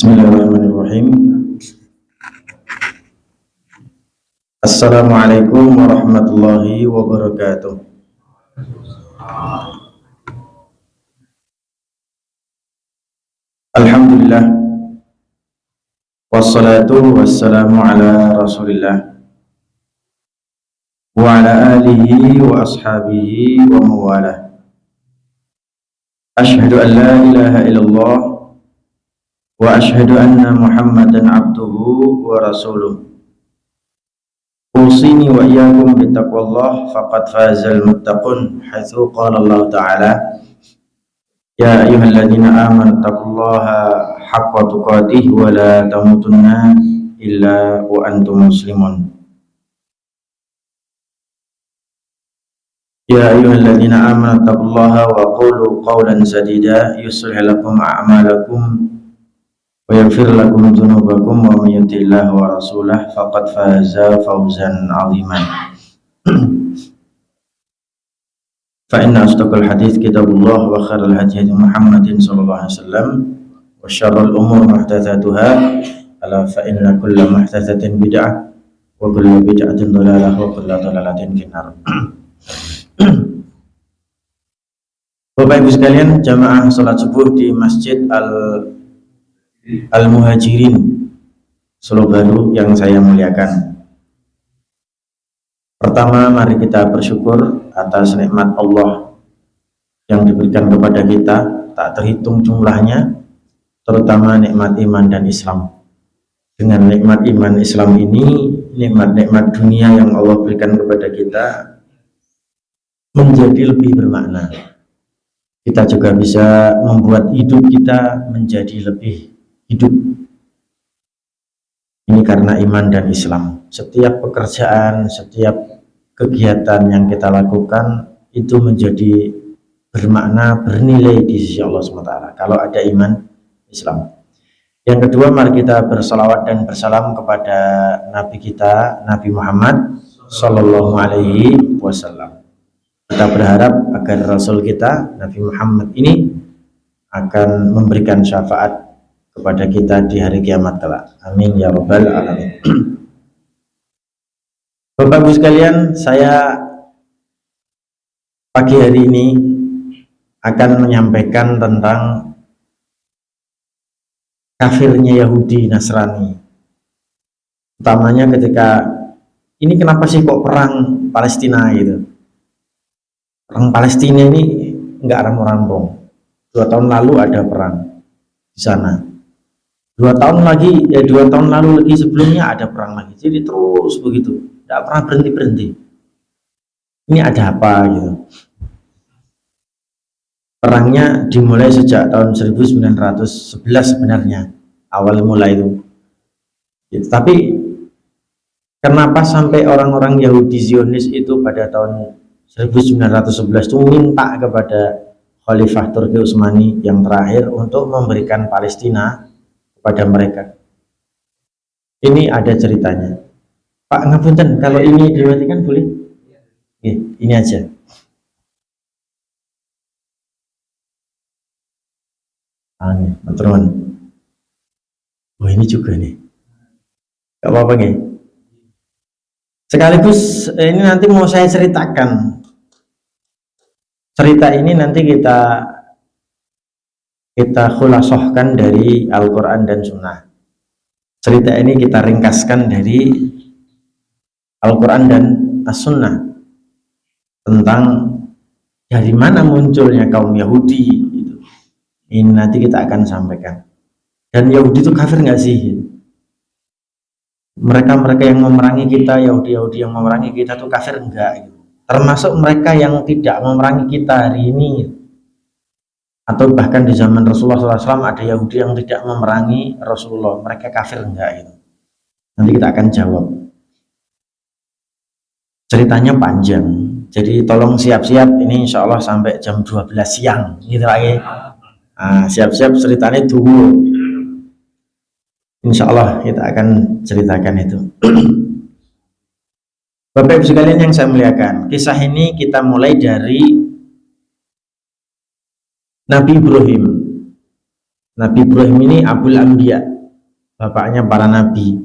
Bismillahirrahmanirrahim. Assalamualaikum warahmatullahi wabarakatuh. Alhamdulillah, wassalatu wassalamu ala rasulillah wa ala alihi wa ashabihi wa mawalah. Ashhadu an la ilaha illallah wa ashhadu anna Muhammadan abduhu wa rasuluh. Usini wa iyyakum bittaqwallah faqad fazal muttaqun haitsu qala Allah ta'ala ya ayyuhalladzina amanu taqullaha haqqa tuqatih wa la tamutunna illa wa antum muslimun. Ya ayyuhalladzina amanu taqullaha wa qulu qawlan sadida yuslih lakum a'malakum wa yaghfir lakum dzunubakum wa may yuti'illah wa rasulahu faqad faza fawzan 'aziman. Fa inna asdaqal hadits kitabullah wa khairal hadi Muhammadin sallallahu alaihi wasallam wa syarrul umur muhdatsatuha ala fa inna kulla muhdatsatin bid'ah wa kullu bid'atin dhalalah wa kullu dhalalatin finnar. Bapak Ibu sekalian, jamaah salat subuh di Masjid Al-Muhajirin Solo Baru yang saya muliakan. Pertama, mari kita bersyukur atas nikmat Allah yang diberikan kepada kita, tak terhitung jumlahnya, terutama nikmat iman dan Islam. Dengan nikmat iman Islam ini, nikmat-nikmat dunia yang Allah berikan kepada kita menjadi lebih bermakna. Kita juga bisa membuat hidup kita menjadi lebih hidup. Ini karena iman dan Islam. Setiap pekerjaan, setiap kegiatan yang kita lakukan itu menjadi bermakna, bernilai di sisi Allah SWT kalau ada iman Islam. Yang kedua, mari kita bersalawat dan bersalam kepada Nabi kita, Nabi Muhammad Sallallahu Alaihi Wasallam. Kita berharap agar Rasul kita, Nabi Muhammad ini akan memberikan syafaat kepada kita di hari kiamat kelak. Amin ya rabbal alamin. Bapak Ibu sekalian, saya pagi hari ini akan menyampaikan tentang kafirnya Yahudi Nasrani. Utamanya ketika ini kenapa sih kok perang Palestina gitu. Perang Palestina ini enggak rampung-rampung. 2 tahun lalu ada perang di sana. 2 tahun lalu lagi sebelumnya ada perang lagi. Jadi terus begitu, tidak pernah berhenti. Ini ada apa gitu? Perangnya dimulai sejak tahun 1911 sebenarnya, awal mulai itu. Gitu. Tapi kenapa sampai orang-orang Yahudi Zionis itu pada tahun 1911 itu minta kepada Khalifah Turki Utsmani yang terakhir untuk memberikan Palestina kepada mereka? Ini ada ceritanya. Pak ngapunten, kalau ini dimatikan boleh? Ini aja. Nih, teman-teman. Oh, ini juga nih. Gak apa-apa nih. Sekaligus ini nanti mau saya ceritakan. Cerita ini nanti kita khulasohkan dari Al-Quran dan Sunnah. Cerita ini kita ringkaskan dari Al-Quran dan As-Sunnah tentang dari mana munculnya kaum Yahudi gitu. Ini nanti kita akan sampaikan. Dan Yahudi itu kafir nggak sih? Mereka yang memerangi kita, Yahudi yang memerangi kita itu kafir enggak gitu. Termasuk mereka yang tidak memerangi kita hari ini, atau bahkan di zaman Rasulullah SAW ada Yahudi yang tidak memerangi Rasulullah, mereka kafir enggak gitu. Nanti kita akan jawab. Ceritanya panjang, jadi tolong siap-siap, ini insya Allah sampai jam 12 siang gitu lagi. Siap-siap ceritanya dulu, insya Allah kita akan ceritakan itu. Bapak Ibu sekalian yang saya muliakan, kisah ini kita mulai dari Nabi Ibrahim. Nabi Ibrahim ini Abul Anbiya, bapaknya para nabi.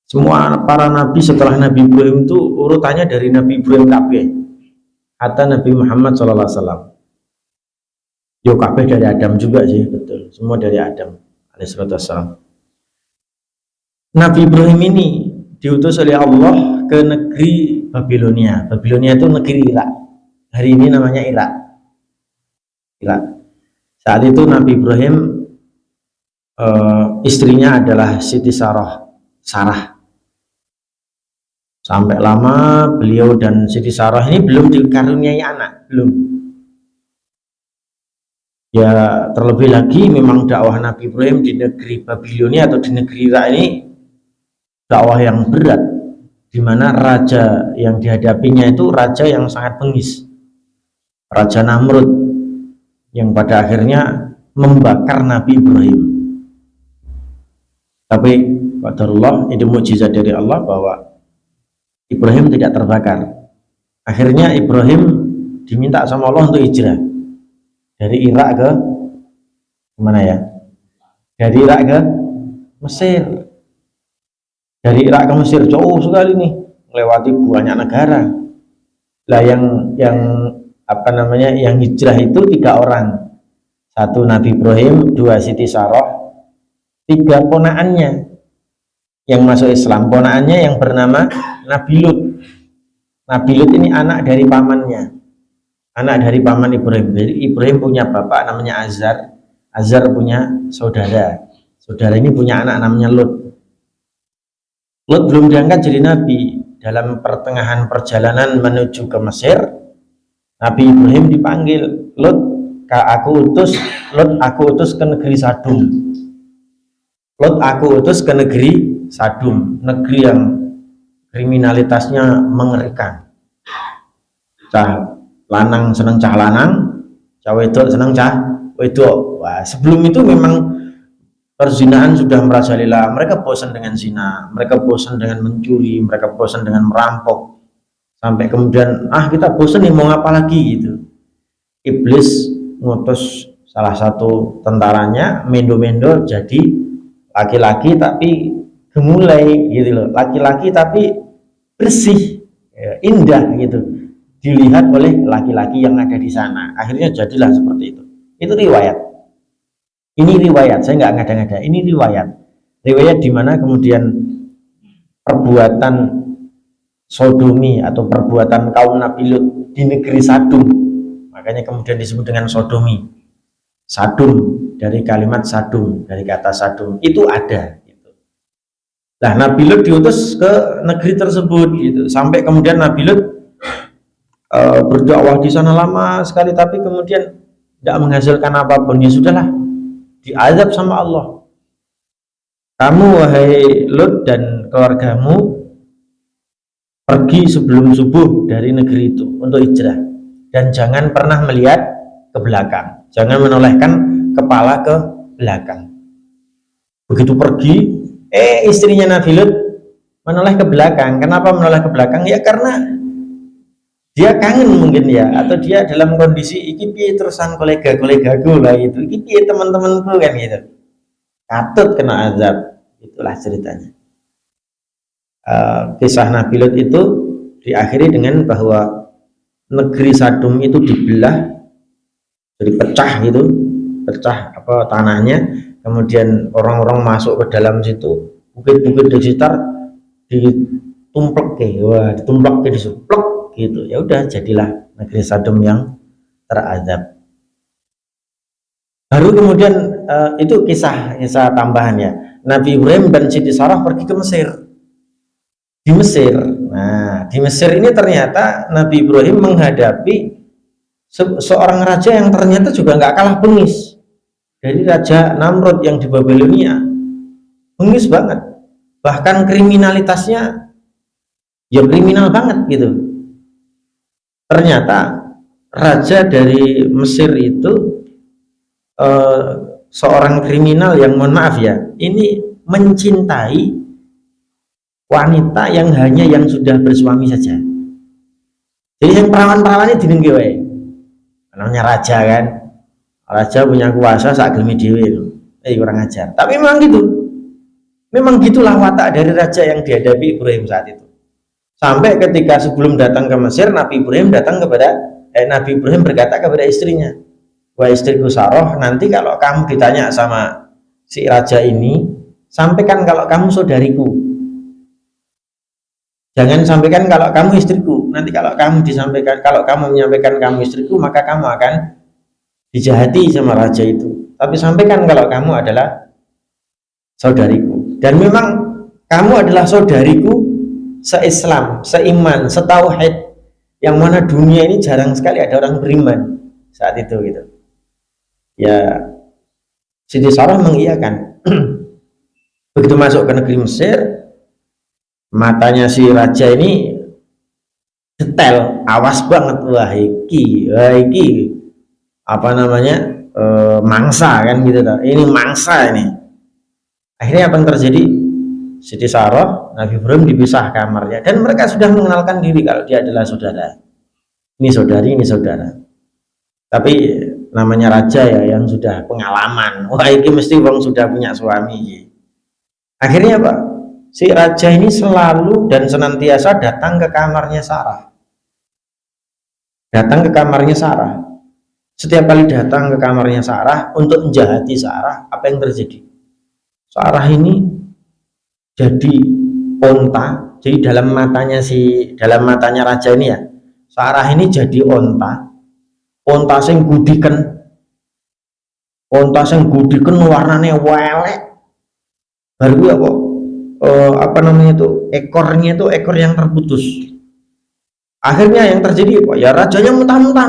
Semua para nabi setelah Nabi Ibrahim itu urutannya dari Nabi Ibrahim kabeh hatta Nabi Muhammad SAW. Yo kabeh dari Adam juga sih, betul. Semua dari Adam alaihissalam. Nabi Ibrahim ini diutus oleh Allah ke negeri Babilonia. Babilonia itu negeri Irak. Hari ini namanya Irak. Saat itu Nabi Ibrahim istrinya adalah Siti Sarah. Sampai lama beliau dan Siti Sarah ini belum dikaruniai anak, belum. Ya terlebih lagi memang dakwah Nabi Ibrahim di negeri Babilonia atau di negeri Irak ini dakwah yang berat, di mana raja yang dihadapinya itu raja yang sangat bengis, Raja Namrud, yang pada akhirnya membakar Nabi Ibrahim. Tapi qadarullah, itu mukjizat dari Allah bahwa Ibrahim tidak terbakar. Akhirnya Ibrahim diminta sama Allah untuk hijrah dari Irak ke mana ya? Dari Irak ke Mesir. Dari Irak ke Mesir jauh sekali nih, melewati banyak negara. Lah yang apa namanya? Yang hijrah itu 3 orang. 1 Nabi Ibrahim, 2 Siti Sarah, 3 ponaannya yang masuk Islam. Ponaannya yang bernama Nabi Lut. Nabi Lut ini anak dari pamannya, anak dari paman Ibrahim. Jadi Ibrahim punya bapak namanya Azar, Azar punya saudara, saudara ini punya anak namanya Lut. Lut belum diangkat jadi nabi. Dalam pertengahan perjalanan menuju ke Mesir, Nabi Ibrahim dipanggil, Lut, aku utus ke negeri Sadum. Lut, aku utus ke negeri Sadum, negeri yang kriminalitasnya mengerikan. Cah lanang seneng cah lanang, cah wedok seneng cah wedok. Wah, sebelum itu memang perzinahan sudah merajalela. Mereka bosan dengan zina, mereka bosan dengan mencuri, mereka bosan dengan merampok. Sampai kemudian kita bosan nih, mau apa lagi gitu. Iblis ngutus salah satu tentaranya mendo-mendo jadi laki-laki tapi gemulai gitu loh, laki-laki tapi bersih, indah gitu, dilihat oleh laki-laki yang ada di sana. Akhirnya jadilah seperti itu. Itu riwayat. Ini riwayat, saya nggak ngada-ngada. Ini riwayat di mana kemudian perbuatan sodomi atau perbuatan kaum Nabi Lut di negeri Sadum, makanya kemudian disebut dengan sodomi. Sadum dari kalimat Sadum, dari kata Sadum itu ada. Nah, Nabi Lut diutus ke negeri tersebut gitu. Sampai kemudian Nabi Lut berdakwah di sana lama sekali, tapi kemudian tidak menghasilkan apapun. Ya sudahlah, diazab sama Allah. Kamu wahai Lut dan keluargamu pergi sebelum subuh dari negeri itu untuk hijrah, dan jangan pernah melihat ke belakang, jangan menolehkan kepala ke belakang. Begitu pergi, istrinya Nabi Lut menoleh ke belakang. Kenapa menoleh ke belakang? Ya karena dia kangen mungkin ya, atau dia dalam kondisi iki piye terusan kolega-kolegaku lah itu, iki piye teman-temanku kan gitu. Katut kena azab. Itulah ceritanya. Kisah Nabi Lut itu diakhiri dengan bahwa negeri Sadum itu dibelah, jadi pecah gitu, pecah tanahnya. Kemudian orang-orang masuk ke dalam situ, bukit-bukit di sekitar ditumplek disuplek gitu. Ya udah, jadilah negeri Sadum yang terazab. Baru kemudian itu kisah tambahan ya. Nabi Ibrahim dan Siti Sarah pergi ke Mesir. Di Mesir. Nah, di Mesir ini ternyata Nabi Ibrahim menghadapi seorang raja yang ternyata juga nggak kalah bengis dari Raja Namrud yang di Babilonia. Bengis banget, bahkan kriminalitasnya ya kriminal banget gitu. Ternyata raja dari Mesir itu seorang kriminal yang, mohon maaf ya, ini mencintai wanita yang hanya yang sudah bersuami saja. Jadi yang perawan-perawannya dinengge wae. Namanya raja kan, Raja punya kuasa sak gelem dhewe. Kurang ajar. Tapi memang gitu. Memang gitulah watak dari raja yang dihadapi Ibrahim saat itu. Sampai ketika sebelum datang ke Mesir, Nabi Ibrahim berkata kepada istrinya, "Wah istriku Saroh, nanti kalau kamu ditanya sama si raja ini, sampaikan kalau kamu saudariku. Jangan sampaikan kalau kamu istriku. Nanti kalau kamu menyampaikan kamu istriku, maka kamu akan dijahati sama raja itu. Tapi sampaikan kalau kamu adalah saudariku. Dan memang kamu adalah saudariku se-Islam, seiman, setauhid, yang mana dunia ini jarang sekali ada orang beriman saat itu gitu." Ya, Siti Sarah mengiyakan. Begitu masuk ke negeri Mesir, matanya si raja ini detail, awas banget. Wah iki apa namanya, mangsa kan gitu. Ini mangsa ini. Akhirnya apa yang terjadi? Siti Sarah, Nabi Ibrahim dipisah kamarnya, dan mereka sudah mengenalkan diri kalau dia adalah saudara. Ini saudari, ini saudara. Tapi namanya raja ya yang sudah pengalaman. Wah ini mesti wong sudah punya suami. Akhirnya apa? Si raja ini selalu dan senantiasa datang ke kamarnya Sarah. Datang ke kamarnya Sarah. Setiap kali datang ke kamarnya Sarah untuk menjahati Sarah, apa yang terjadi? Sarah ini jadi onta. Jadi dalam matanya raja ini ya, Sarah ini jadi onta sing gudiken, warnanya welek. Baru apa namanya itu, ekornya itu ekor yang terputus. Akhirnya yang terjadi apa? Ya rajanya mentah-mentah,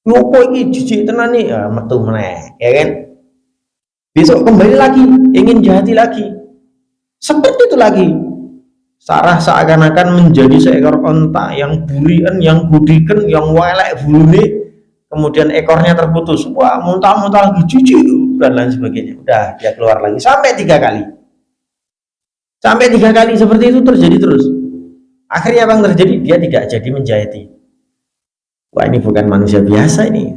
ngopo iki jijik tenan nih, ya metu meneh, ya kan? Besok kembali lagi, ingin jahati lagi, seperti itu lagi. Sarah seakan-akan menjadi seekor onta yang burian, yang gudiken, yang welek bulunya, kemudian ekornya terputus. Wah, muntah-muntah lagi, jijik dan lain sebagainya. Udah, dia keluar lagi sampai 3 kali. Sampai 3 kali seperti itu terjadi terus. Akhirnya apa yang terjadi? Dia tidak jadi menjahati. Wah, ini bukan manusia biasa ini.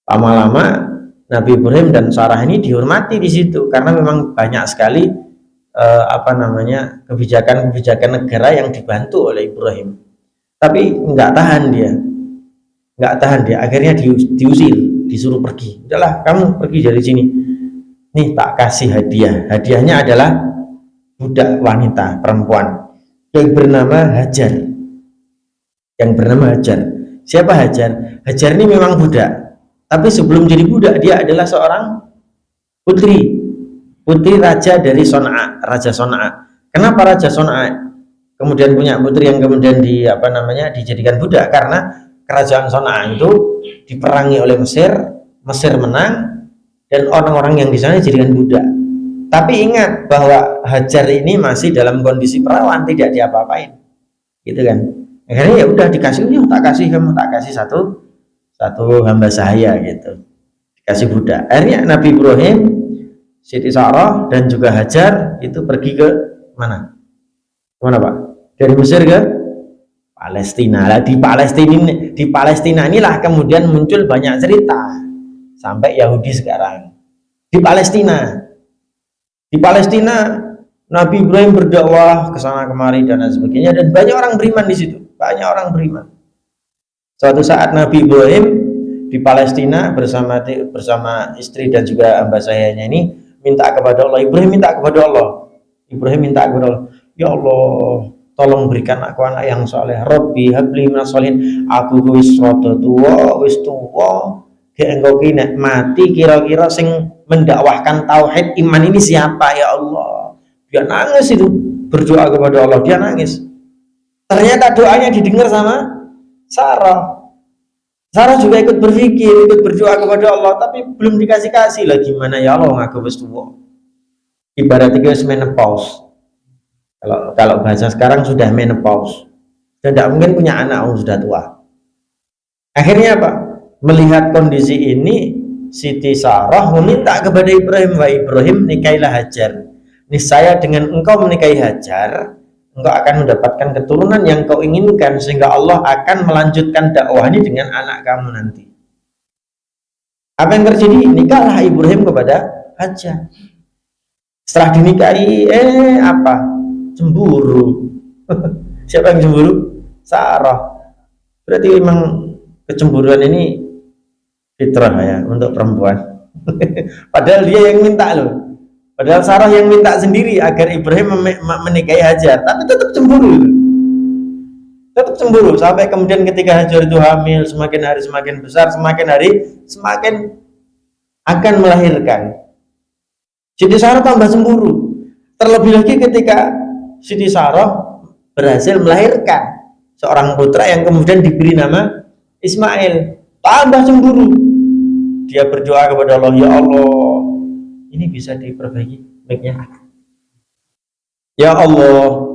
Lama-lama Nabi Ibrahim dan Sarah ini dihormati di situ karena memang banyak sekali apa namanya, kebijakan-kebijakan negara yang dibantu oleh Ibrahim. Tapi nggak tahan dia, akhirnya diusir, disuruh pergi. Udahlah, kamu pergi dari sini. Nih tak kasih hadiah. Hadiahnya adalah budak wanita, perempuan yang bernama Hajar. Siapa Hajar? Hajar ini memang budak. Tapi sebelum jadi budak, dia adalah seorang putri raja dari Son'a, Raja Son'a. Kenapa Raja Son'a kemudian punya putri yang kemudian dijadikan budak? Karena kerajaan Son'a itu diperangi oleh Mesir menang, dan orang-orang yang di sana dijadikan budak. Tapi ingat bahwa Hajar ini masih dalam kondisi perawan, tidak diapa-apain, gitu kan? Akhirnya ya udah dikasih, tak kasih satu hamba saya gitu, dikasih budak. Akhirnya Nabi Ibrahim, Siti Sarah dan juga Hajar itu pergi ke mana Pak? Dari Mesir ke Palestina. Di Palestina inilah kemudian muncul banyak cerita sampai Yahudi sekarang. Di Palestina Nabi Ibrahim berdakwah ke sana kemari dan sebagainya, dan banyak orang beriman di situ. Suatu saat Nabi Ibrahim di Palestina bersama istri dan juga hamba sayanya ini minta kepada Allah. Ibrahim minta kepada Allah, ya Allah, tolong berikan aku anak yang soleh. Robbi habli minas sholihin. Aku wis rada tuwa, wis tuwa. Engkau kini mati, kira-kira sing mendakwahkan tauhid iman ini siapa ya Allah? Dia nangis itu, berdoa kepada Allah, dia nangis. Ternyata doanya didengar sama Sarah. Sarah juga ikut berpikir, ikut berdoa kepada Allah, tapi belum dikasih lah. Gimana ya Allah, ngaku wis tuwa. Ibaratnya wis menopause. Kalau bahasa sekarang sudah menopause. Dan tidak mungkin punya anak sudah tua. Akhirnya apa? Melihat kondisi ini, Siti Sarah meminta kepada Ibrahim, "Wa Ibrahim, nikahilah Hajar. Niscaya dengan engkau menikahi Hajar, engkau akan mendapatkan keturunan yang kau inginkan, sehingga Allah akan melanjutkan dakwah ini dengan anak kamu nanti. Apa yang terjadi? Nikahlah Ibrahim kepada Hajar. Setelah dinikahi, apa? Cemburu. Siapa yang cemburu? Sarah. Berarti memang kecemburuan ini fitrah ya untuk perempuan. Padahal dia yang minta loh. Padahal Sarah yang minta sendiri agar Ibrahim menikahi Hajar, tapi tetap cemburu. Tetap cemburu sampai kemudian ketika Hajar itu hamil, semakin hari semakin besar, semakin hari semakin akan melahirkan. Siti Sarah tambah cemburu. Terlebih lagi ketika Siti Sarah berhasil melahirkan seorang putra yang kemudian diberi nama Ismail, tambah cemburu. Dia berdoa kepada Allah, ya Allah, ini bisa diperbaiki mic-nya. Ya Allah,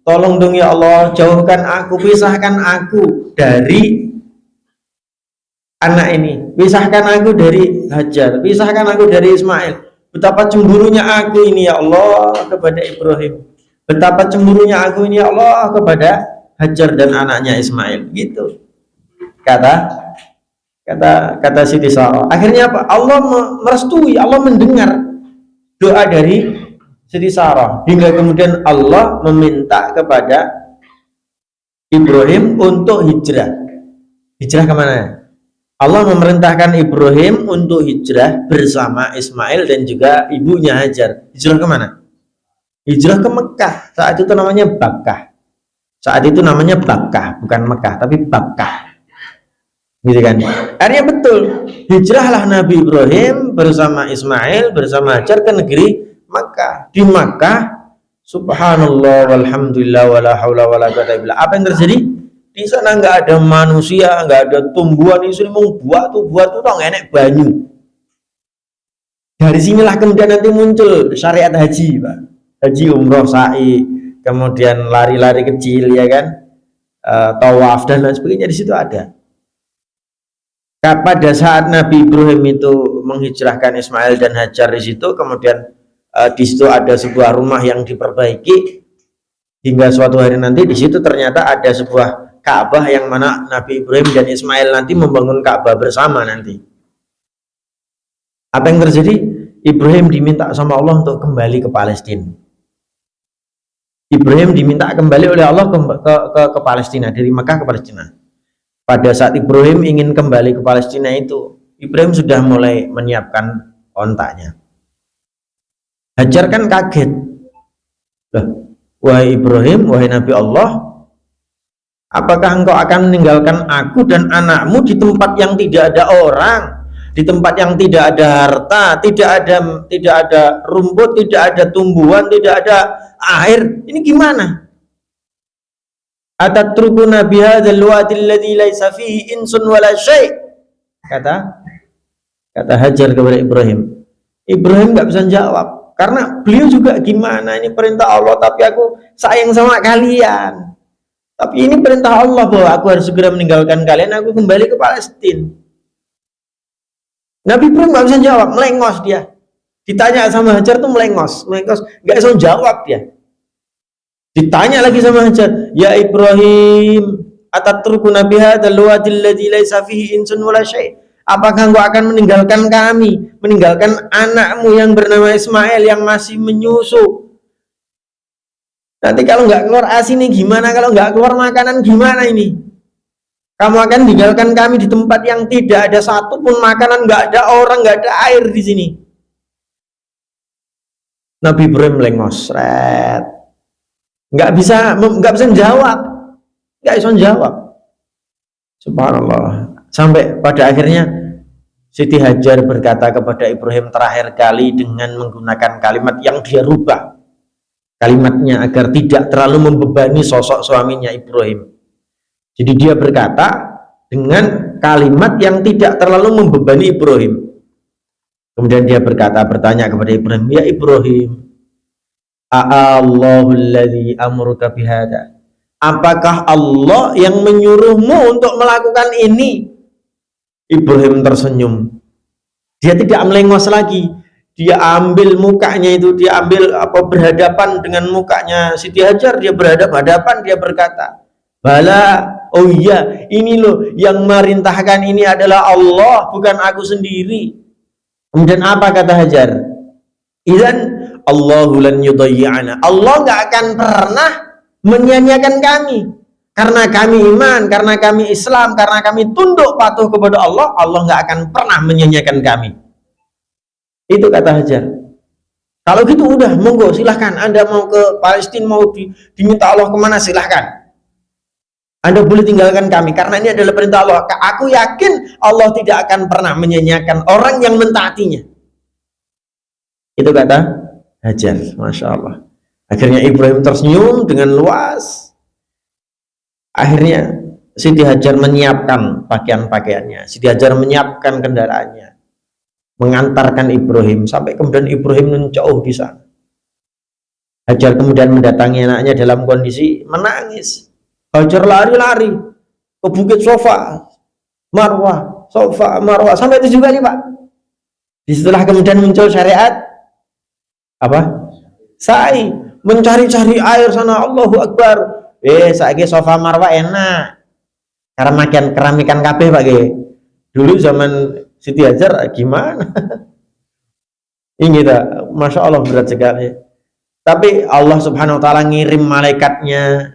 tolong dong ya Allah, jauhkan aku, pisahkan aku dari anak ini, pisahkan aku dari Hajar, pisahkan aku dari Ismail. Betapa cemburunya aku ini ya Allah kepada Ibrahim, betapa cemburunya aku ini ya Allah kepada Hajar dan anaknya Ismail. Gitu kata Siti Sarah. Akhirnya apa? Allah merestui, Allah mendengar doa dari Siti Sarah, hingga kemudian Allah meminta kepada Ibrahim untuk hijrah. Hijrah kemana? Allah memerintahkan Ibrahim untuk hijrah bersama Ismail dan juga ibunya Hajar. Hijrah kemana? Hijrah ke Mekah. Saat itu namanya Bakkah. Saat itu namanya Bakkah, bukan Mekah, tapi Bakkah. Gitu kan? Akhirnya betul, hijrahlah Nabi Ibrahim bersama Ismail, bersama Hajar ke negeri Makkah. Di Makkah, subhanallah walhamdulillah wala haula wala quwwata illa billah. Apa yang terjadi? Di sana nggak ada manusia, nggak ada tumbuhan, ini mau buat tuh enek banyu. Dari sinilah kemudian nanti muncul syariat haji, Pak. Haji, umroh, sa'i, kemudian lari-lari kecil, ya kan, tawaf dan lain sebagainya, di situ ada. Pada saat Nabi Ibrahim itu menghijrahkan Ismail dan Hajar di situ, kemudian di situ ada sebuah rumah yang diperbaiki, hingga suatu hari nanti di situ ternyata ada sebuah Ka'bah yang mana Nabi Ibrahim dan Ismail nanti membangun Ka'bah bersama nanti. Apa yang terjadi? Ibrahim diminta sama Allah untuk kembali ke Palestina. Ibrahim diminta kembali oleh Allah ke Palestina, dari Mekah ke Palestina. Pada saat Ibrahim ingin kembali ke Palestina itu, Ibrahim sudah mulai menyiapkan ontaknya. Hajar kan kaget. Loh, wahai Ibrahim, wahai Nabi Allah, apakah engkau akan meninggalkan aku dan anakmu di tempat yang tidak ada orang, di tempat yang tidak ada harta, tidak ada rumput, tidak ada tumbuhan, tidak ada air? Ini gimana? Atatrukuna bihadzal wadi alladzi laisa fihi insun wala syai'. Kata Hajar kepada Ibrahim. Ibrahim nggak bisa jawab karena beliau juga gimana, ini perintah Allah tapi aku sayang sama kalian. Tapi ini perintah Allah bahwa aku harus segera meninggalkan kalian, aku kembali ke Palestina. Nabi Ibrahim nggak bisa jawab, melengos dia. Ditanya sama Hajar tuh melengos, nggak bisa jawab dia. Ditanya lagi sama Hajar, ya Ibrahim, atatrukuna bihadzal wadi alladzi laisa fihi insun wala syai'. Apakah engkau akan meninggalkan kami, meninggalkan anakmu yang bernama Ismail yang masih menyusu? Nanti kalau nggak keluar ASI nih gimana? Kalau nggak keluar makanan gimana ini? Kamu akan meninggalkan kami di tempat yang tidak ada satupun makanan, nggak ada orang, nggak ada air di sini. Nabi Ibrahim melengos, nggak bisa jawab. Subhanallah. Sampai pada akhirnya Siti Hajar berkata kepada Ibrahim terakhir kali dengan menggunakan kalimat yang dia rubah kalimatnya agar tidak terlalu membebani sosok suaminya Ibrahim. Jadi dia berkata dengan kalimat yang tidak terlalu membebani Ibrahim. Kemudian dia bertanya kepada Ibrahim, ya Ibrahim, Allahul ladzi amuruka bihada. Apakah Allah yang menyuruhmu untuk melakukan ini? Ibrahim tersenyum. Dia tidak melengos lagi. dia ambil mukanya itu, dia ambil berhadapan dengan mukanya Siti Hajar, dia berhadapan, dia berkata, bala, oh iya, ini loh yang merintahkan ini adalah Allah, bukan aku sendiri. Kemudian apa kata Hajar? Idzan Allahu lan yudayyi'ana. Allah nggak akan pernah menyanyiakan kami. Karena kami iman, karena kami Islam, karena kami tunduk patuh kepada Allah, Allah nggak akan pernah menyanyiakan kami. Itu kata Hajar. Kalau gitu udah, monggo silahkan. Anda mau ke Palestina, mau diminta Allah kemana, silahkan. Anda boleh tinggalkan kami, karena ini adalah perintah Allah. Aku yakin Allah tidak akan pernah menyanyiakan orang yang mentaatinya. Itu kata Hajar. Masya Allah. Akhirnya Ibrahim tersenyum dengan luas. Akhirnya Siti Hajar menyiapkan pakaian-pakaiannya, Siti Hajar menyiapkan kendaraannya, mengantarkan Ibrahim sampai kemudian Ibrahim menjauh di sana. Hajar kemudian mendatangi anaknya dalam kondisi menangis. Hajar lari-lari ke bukit Safa Marwah sampai itu juga nih Pak. Disitulah kemudian muncul syariat apa? Sa'i, mencari-cari air sana. Allahu Akbar. Saiki Safa Marwah enak. Karena makin keramikan kabeh Pak ge. Dulu zaman Siti Hajar gimana? Ini tak, Masya Allah berat sekali. Tapi Allah Subhanahu Wa Taala ngirim malaikatnya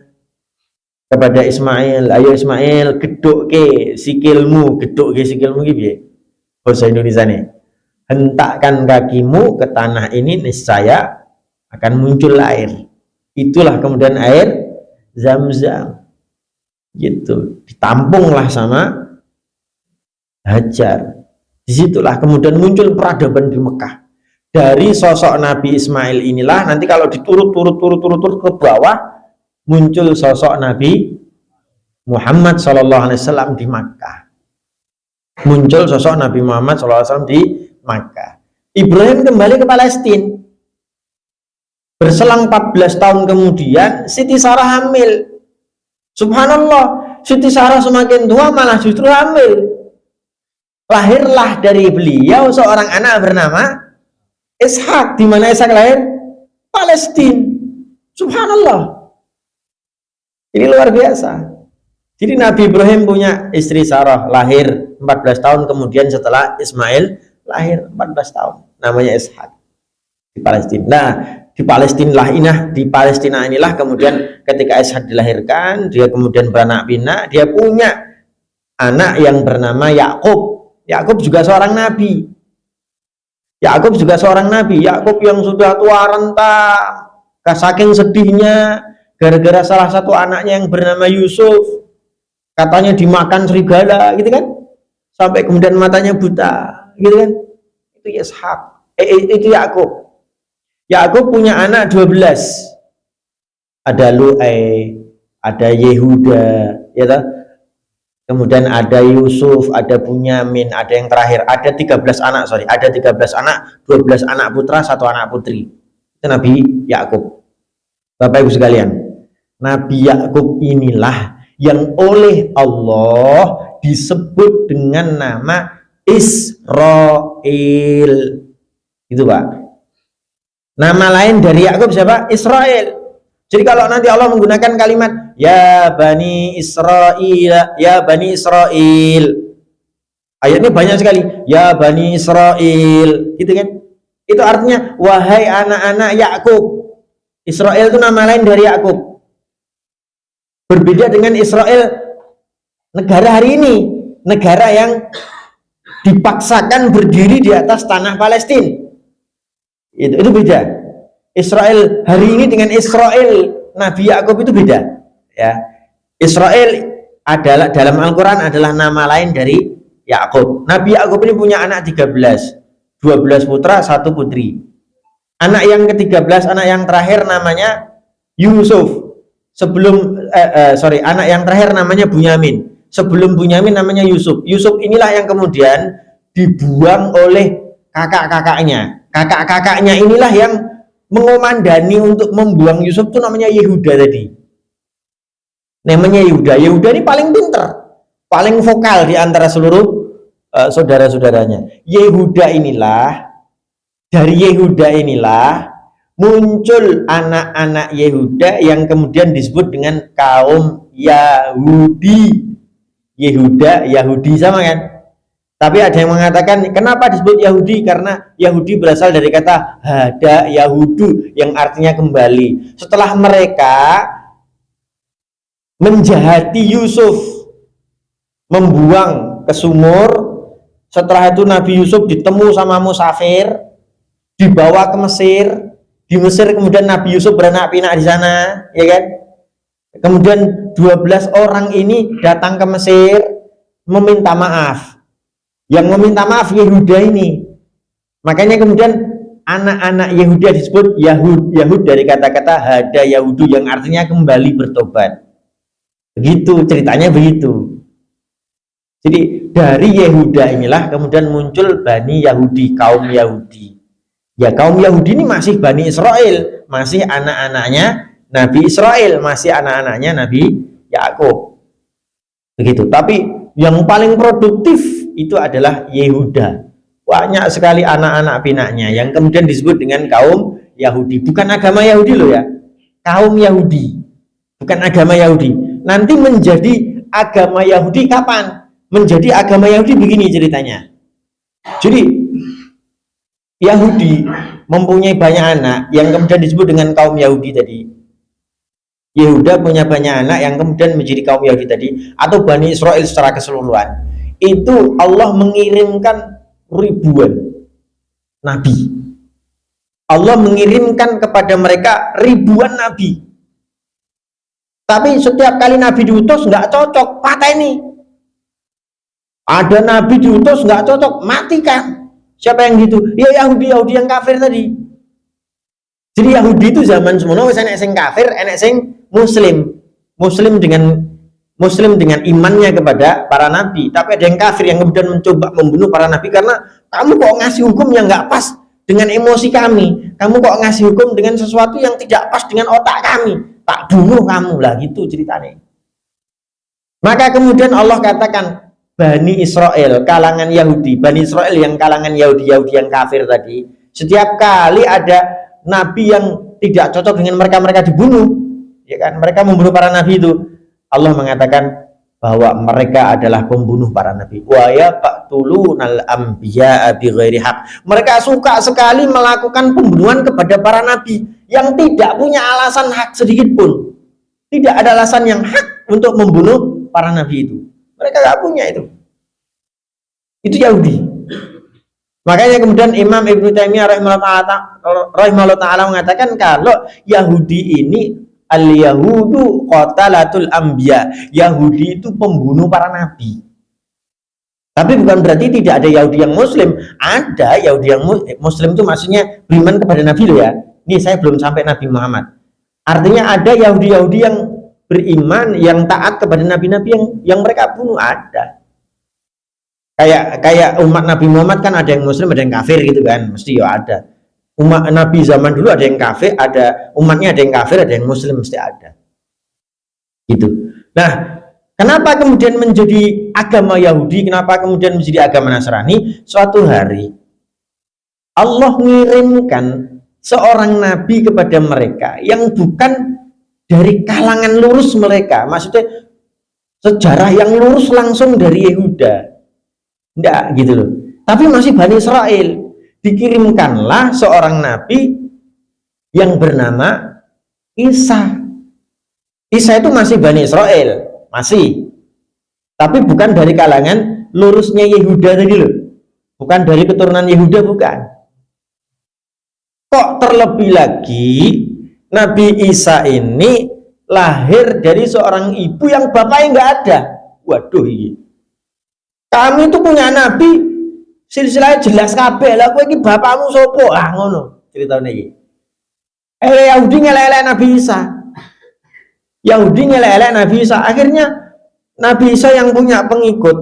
kepada Ismail. Ayo Ismail, geduk ke sikilmu gitu. Bahasa Indonesia nih. Hentakkan kakimu ke tanah ini, niscaya akan muncul air. Itulah kemudian air Zam-Zam. Gitu. Ditampunglah sama Hajar. Disitulah kemudian muncul peradaban di Mekah. Dari sosok Nabi Ismail inilah nanti kalau diturut ke bawah muncul sosok Nabi Muhammad SAW di Makkah. Muncul sosok Nabi Muhammad SAW di Makkah. Ibrahim kembali ke Palestina. Berselang 14 tahun kemudian Siti Sarah hamil. Subhanallah, Siti Sarah semakin tua malah justru hamil. Lahirlah dari beliau seorang anak bernama Ishak. Di mana Ishak lahir? Palestina. Subhanallah. Ini luar biasa. Jadi Nabi Ibrahim punya istri Sarah, lahir 14 tahun kemudian setelah Ismail lahir 14 tahun. Namanya Ishak di Palestina. Nah, di Palestina inilah kemudian ketika Ishak dilahirkan, dia kemudian beranak pinak, dia punya anak yang bernama Yakub. Yakub juga seorang nabi. Yakub yang sudah tua renta, saking sedihnya gara-gara salah satu anaknya yang bernama Yusuf katanya dimakan serigala gitu kan, sampai kemudian matanya buta gitu kan. Itu Ishak. Itu Yakub. Yakub punya anak 12. Ada Lu'ay, ada Yehuda, ya toh? Kemudian ada Yusuf, ada Bunyamin, ada yang terakhir, ada 13 anak, ada 13 anak, 12 anak putra, 1 anak putri. Itu Nabi Yakub. Bapak Ibu sekalian, Nabi Yakub inilah yang oleh Allah disebut dengan nama Israel. Itu Pak. Nama lain dari Yakub siapa? Israel. Jadi kalau nanti Allah menggunakan kalimat ya Bani Israel, ya Bani Israel, ayatnya banyak sekali, ya Bani Israel, gitu kan? Itu artinya wahai anak-anak Yakub. Israel itu nama lain dari Yakub. Berbeda dengan Israel negara hari ini, negara yang dipaksakan berdiri di atas tanah Palestina. Itu beda. Israel hari ini dengan Israel Nabi Yakub itu beda, ya. Israel adalah dalam Al-Quran adalah nama lain dari Yakub. Nabi Yakub ini punya anak 13, 12 putra, 1 putri. Anak yang ke-13, anak yang terakhir namanya Yusuf. Anak yang terakhir namanya Bunyamin. Sebelum Bunyamin namanya Yusuf. Yusuf inilah yang kemudian dibuang oleh kakak-kakaknya. Kakak-kakaknya inilah yang mengomandani untuk membuang Yusuf, itu namanya Yehuda tadi. Namanya Yehuda. Yehuda ini paling pinter, paling vokal di antara seluruh saudara-saudaranya. Yehuda inilah dari Yehuda inilah muncul anak-anak Yehuda yang kemudian disebut dengan kaum Yahudi. Yehuda, Yahudi sama kan? Tapi ada yang mengatakan kenapa disebut Yahudi? Karena Yahudi berasal dari kata hada Yahudu yang artinya kembali. Setelah mereka menjahati Yusuf, membuang ke sumur, setelah itu Nabi Yusuf ditemu sama musafir, dibawa ke Mesir. Di Mesir kemudian Nabi Yusuf beranak pinak di sana, ya kan? Kemudian 12 orang ini datang ke Mesir meminta maaf. Yang meminta maaf Yehuda ini. Makanya kemudian anak-anak Yehuda disebut Yahud dari kata-kata hada Yahudu yang artinya kembali bertobat. Begitu ceritanya begitu. Jadi dari Yehuda inilah kemudian muncul Bani Yahudi, kaum Yahudi. Ya kaum Yahudi ini masih Bani Israel, masih anak-anaknya Nabi Israel, masih anak-anaknya Nabi Yakub. Begitu. Tapi yang paling produktif itu adalah Yehuda. Banyak sekali anak-anak pinaknya yang kemudian disebut dengan kaum Yahudi. Bukan agama Yahudi loh ya. Kaum Yahudi. Bukan agama Yahudi. Nanti menjadi agama Yahudi kapan? Menjadi agama Yahudi begini ceritanya. Jadi Yahudi mempunyai banyak anak yang kemudian disebut dengan kaum Yahudi tadi. Yehuda punya banyak anak yang kemudian menjadi kaum Yahudi tadi, atau Bani Israel secara keseluruhan. Itu Allah mengirimkan ribuan nabi. Allah mengirimkan kepada mereka ribuan nabi. Tapi setiap kali nabi diutus nggak cocok, patah ini. Ada nabi diutus nggak cocok, matikan. Siapa yang gitu? Ya Yahudi yang kafir tadi. Jadi Yahudi itu zaman semono wis enek sing kafir, enek sing muslim. Muslim dengan imannya kepada para nabi. Tapi ada yang kafir yang kemudian mencoba membunuh para nabi karena kamu kok ngasih hukum yang nggak pas dengan emosi kami. Kamu kok ngasih hukum dengan sesuatu yang tidak pas dengan otak kami. Tak bunuh kamu lah, gitu ceritanya. Maka kemudian Allah katakan Bani Israel, kalangan Yahudi, Bani Israel yang kalangan Yahudi yang kafir tadi, setiap kali ada nabi yang tidak cocok dengan mereka dibunuh, ya kan? Mereka membunuh para nabi itu. Allah mengatakan bahwa mereka adalah pembunuh para nabi. Wa yaqtulunal anbiya'a bighairi haq. Mereka suka sekali melakukan pembunuhan kepada para nabi yang tidak punya alasan hak sedikit pun. Tidak ada alasan yang hak untuk membunuh para nabi itu. Mereka nggak punya itu. Itu Yahudi. Makanya kemudian Imam Ibnu Taimiyah rahimahullah ta'ala mengatakan kalau Yahudi ini al-Yahudu qatalatul anbiya. Yahudi itu pembunuh para nabi. Tapi bukan berarti tidak ada Yahudi yang muslim. Ada Yahudi yang muslim itu maksudnya beriman kepada nabi loh ya. Ini saya belum sampai Nabi Muhammad. Artinya ada Yahudi yang beriman, yang taat kepada nabi-nabi yang mereka bunuh, ada. Kayak umat Nabi Muhammad kan ada yang muslim, ada yang kafir gitu kan, mesti ya ada. Umat Nabi zaman dulu ada yang kafir, ada umatnya ada yang kafir, ada yang muslim, mesti ada. Gitu. Nah, kenapa kemudian menjadi agama Yahudi? Kenapa kemudian menjadi agama Nasrani? Suatu hari Allah mengirimkan seorang nabi kepada mereka yang bukan dari kalangan lurus mereka, maksudnya sejarah yang lurus langsung dari Yehuda, enggak gitu loh, tapi masih Bani Israel. Dikirimkanlah seorang nabi yang bernama Isa. Isa itu masih Bani Israel, masih, tapi bukan dari kalangan lurusnya Yehuda tadi loh, bukan dari keturunan Yehuda, bukan. Kok terlebih lagi Nabi Isa ini lahir dari seorang ibu yang bapaknya nggak ada. Waduh, ini kami itu punya nabi silsilahnya jelas kabeh lah, kowe iki bapakmu sopo? Ah ngono ceritanya iki. Yahudi ngelelek Nabi Isa. Yahudi ngelelek Nabi Isa. Akhirnya Nabi Isa yang punya pengikut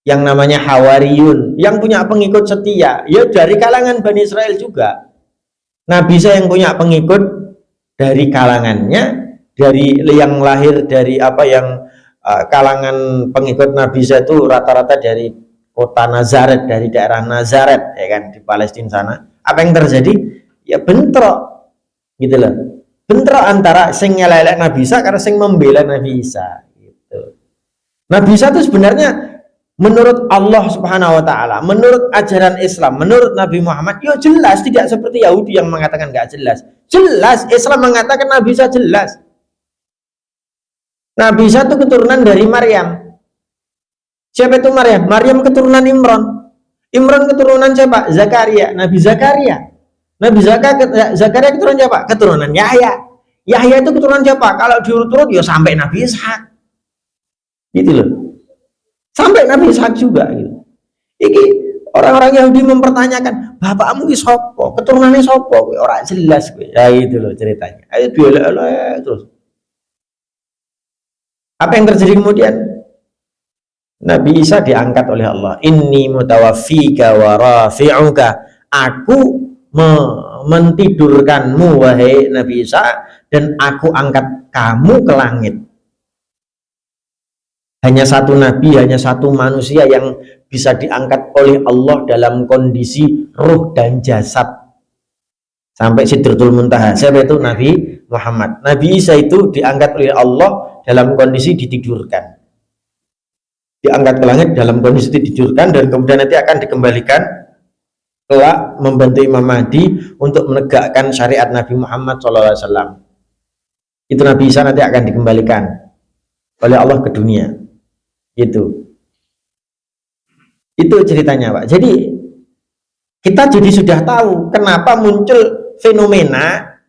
yang namanya Hawariyun, yang punya pengikut setia, ya dari kalangan Bani Israel juga. Nabi Isa yang punya pengikut dari kalangannya, dari yang lahir dari kalangan pengikut Nabi Isa itu rata-rata dari kota Nazaret, dari daerah Nazaret, ya kan, di Palestina sana. Apa yang terjadi? Ya bentrok, gitu loh. Bentrok antara sing nyelelek Nabi Isa karena sing membela Nabi Isa. Gitu. Nabi Isa itu sebenarnya menurut Allah Subhanahu Wa Taala, menurut ajaran Islam, menurut Nabi Muhammad, ya jelas tidak seperti Yahudi yang mengatakan nggak jelas. Jelas, Islam mengatakan Nabi Isa jelas. Nabi Isa itu keturunan dari Maryam. Siapa itu Maryam? Maryam keturunan Imran. Imran keturunan siapa? Zakaria. Nabi Zakaria. Nabi Zakaria keturunan siapa? Keturunan Yahya. Yahya itu keturunan siapa? Kalau diurut-urut ya sampai Nabi Ishak. Gitu loh. Sampai Nabi Ishak juga gitu. Iki orang-orang Yahudi mempertanyakan, bapakmu ki sapa? Keturunannya sapa? Ora jelas kowe. Ya itu loh ceritanya. Ayo dioleh-oleh terus. Apa yang terjadi kemudian? Nabi Isa diangkat oleh Allah. Inni mutawaffika wa rafi'uka. Aku mentidurkanmu wahai Nabi Isa dan aku angkat kamu ke langit. Hanya satu nabi, hanya satu manusia yang bisa diangkat oleh Allah dalam kondisi ruh dan jasad sampai Sidratul Muntaha. Siapa itu? Nabi Muhammad. Nabi Isa itu diangkat oleh Allah dalam kondisi ditidurkan. Diangkat ke langit dalam kondisi ditidurkan dan kemudian nanti akan dikembalikan kelak membantu Imam Mahdi untuk menegakkan syariat Nabi Muhammad SAW. Itu Nabi Isa nanti akan dikembalikan oleh Allah ke dunia. Itu ceritanya Pak. Jadi kita jadi sudah tahu kenapa muncul fenomena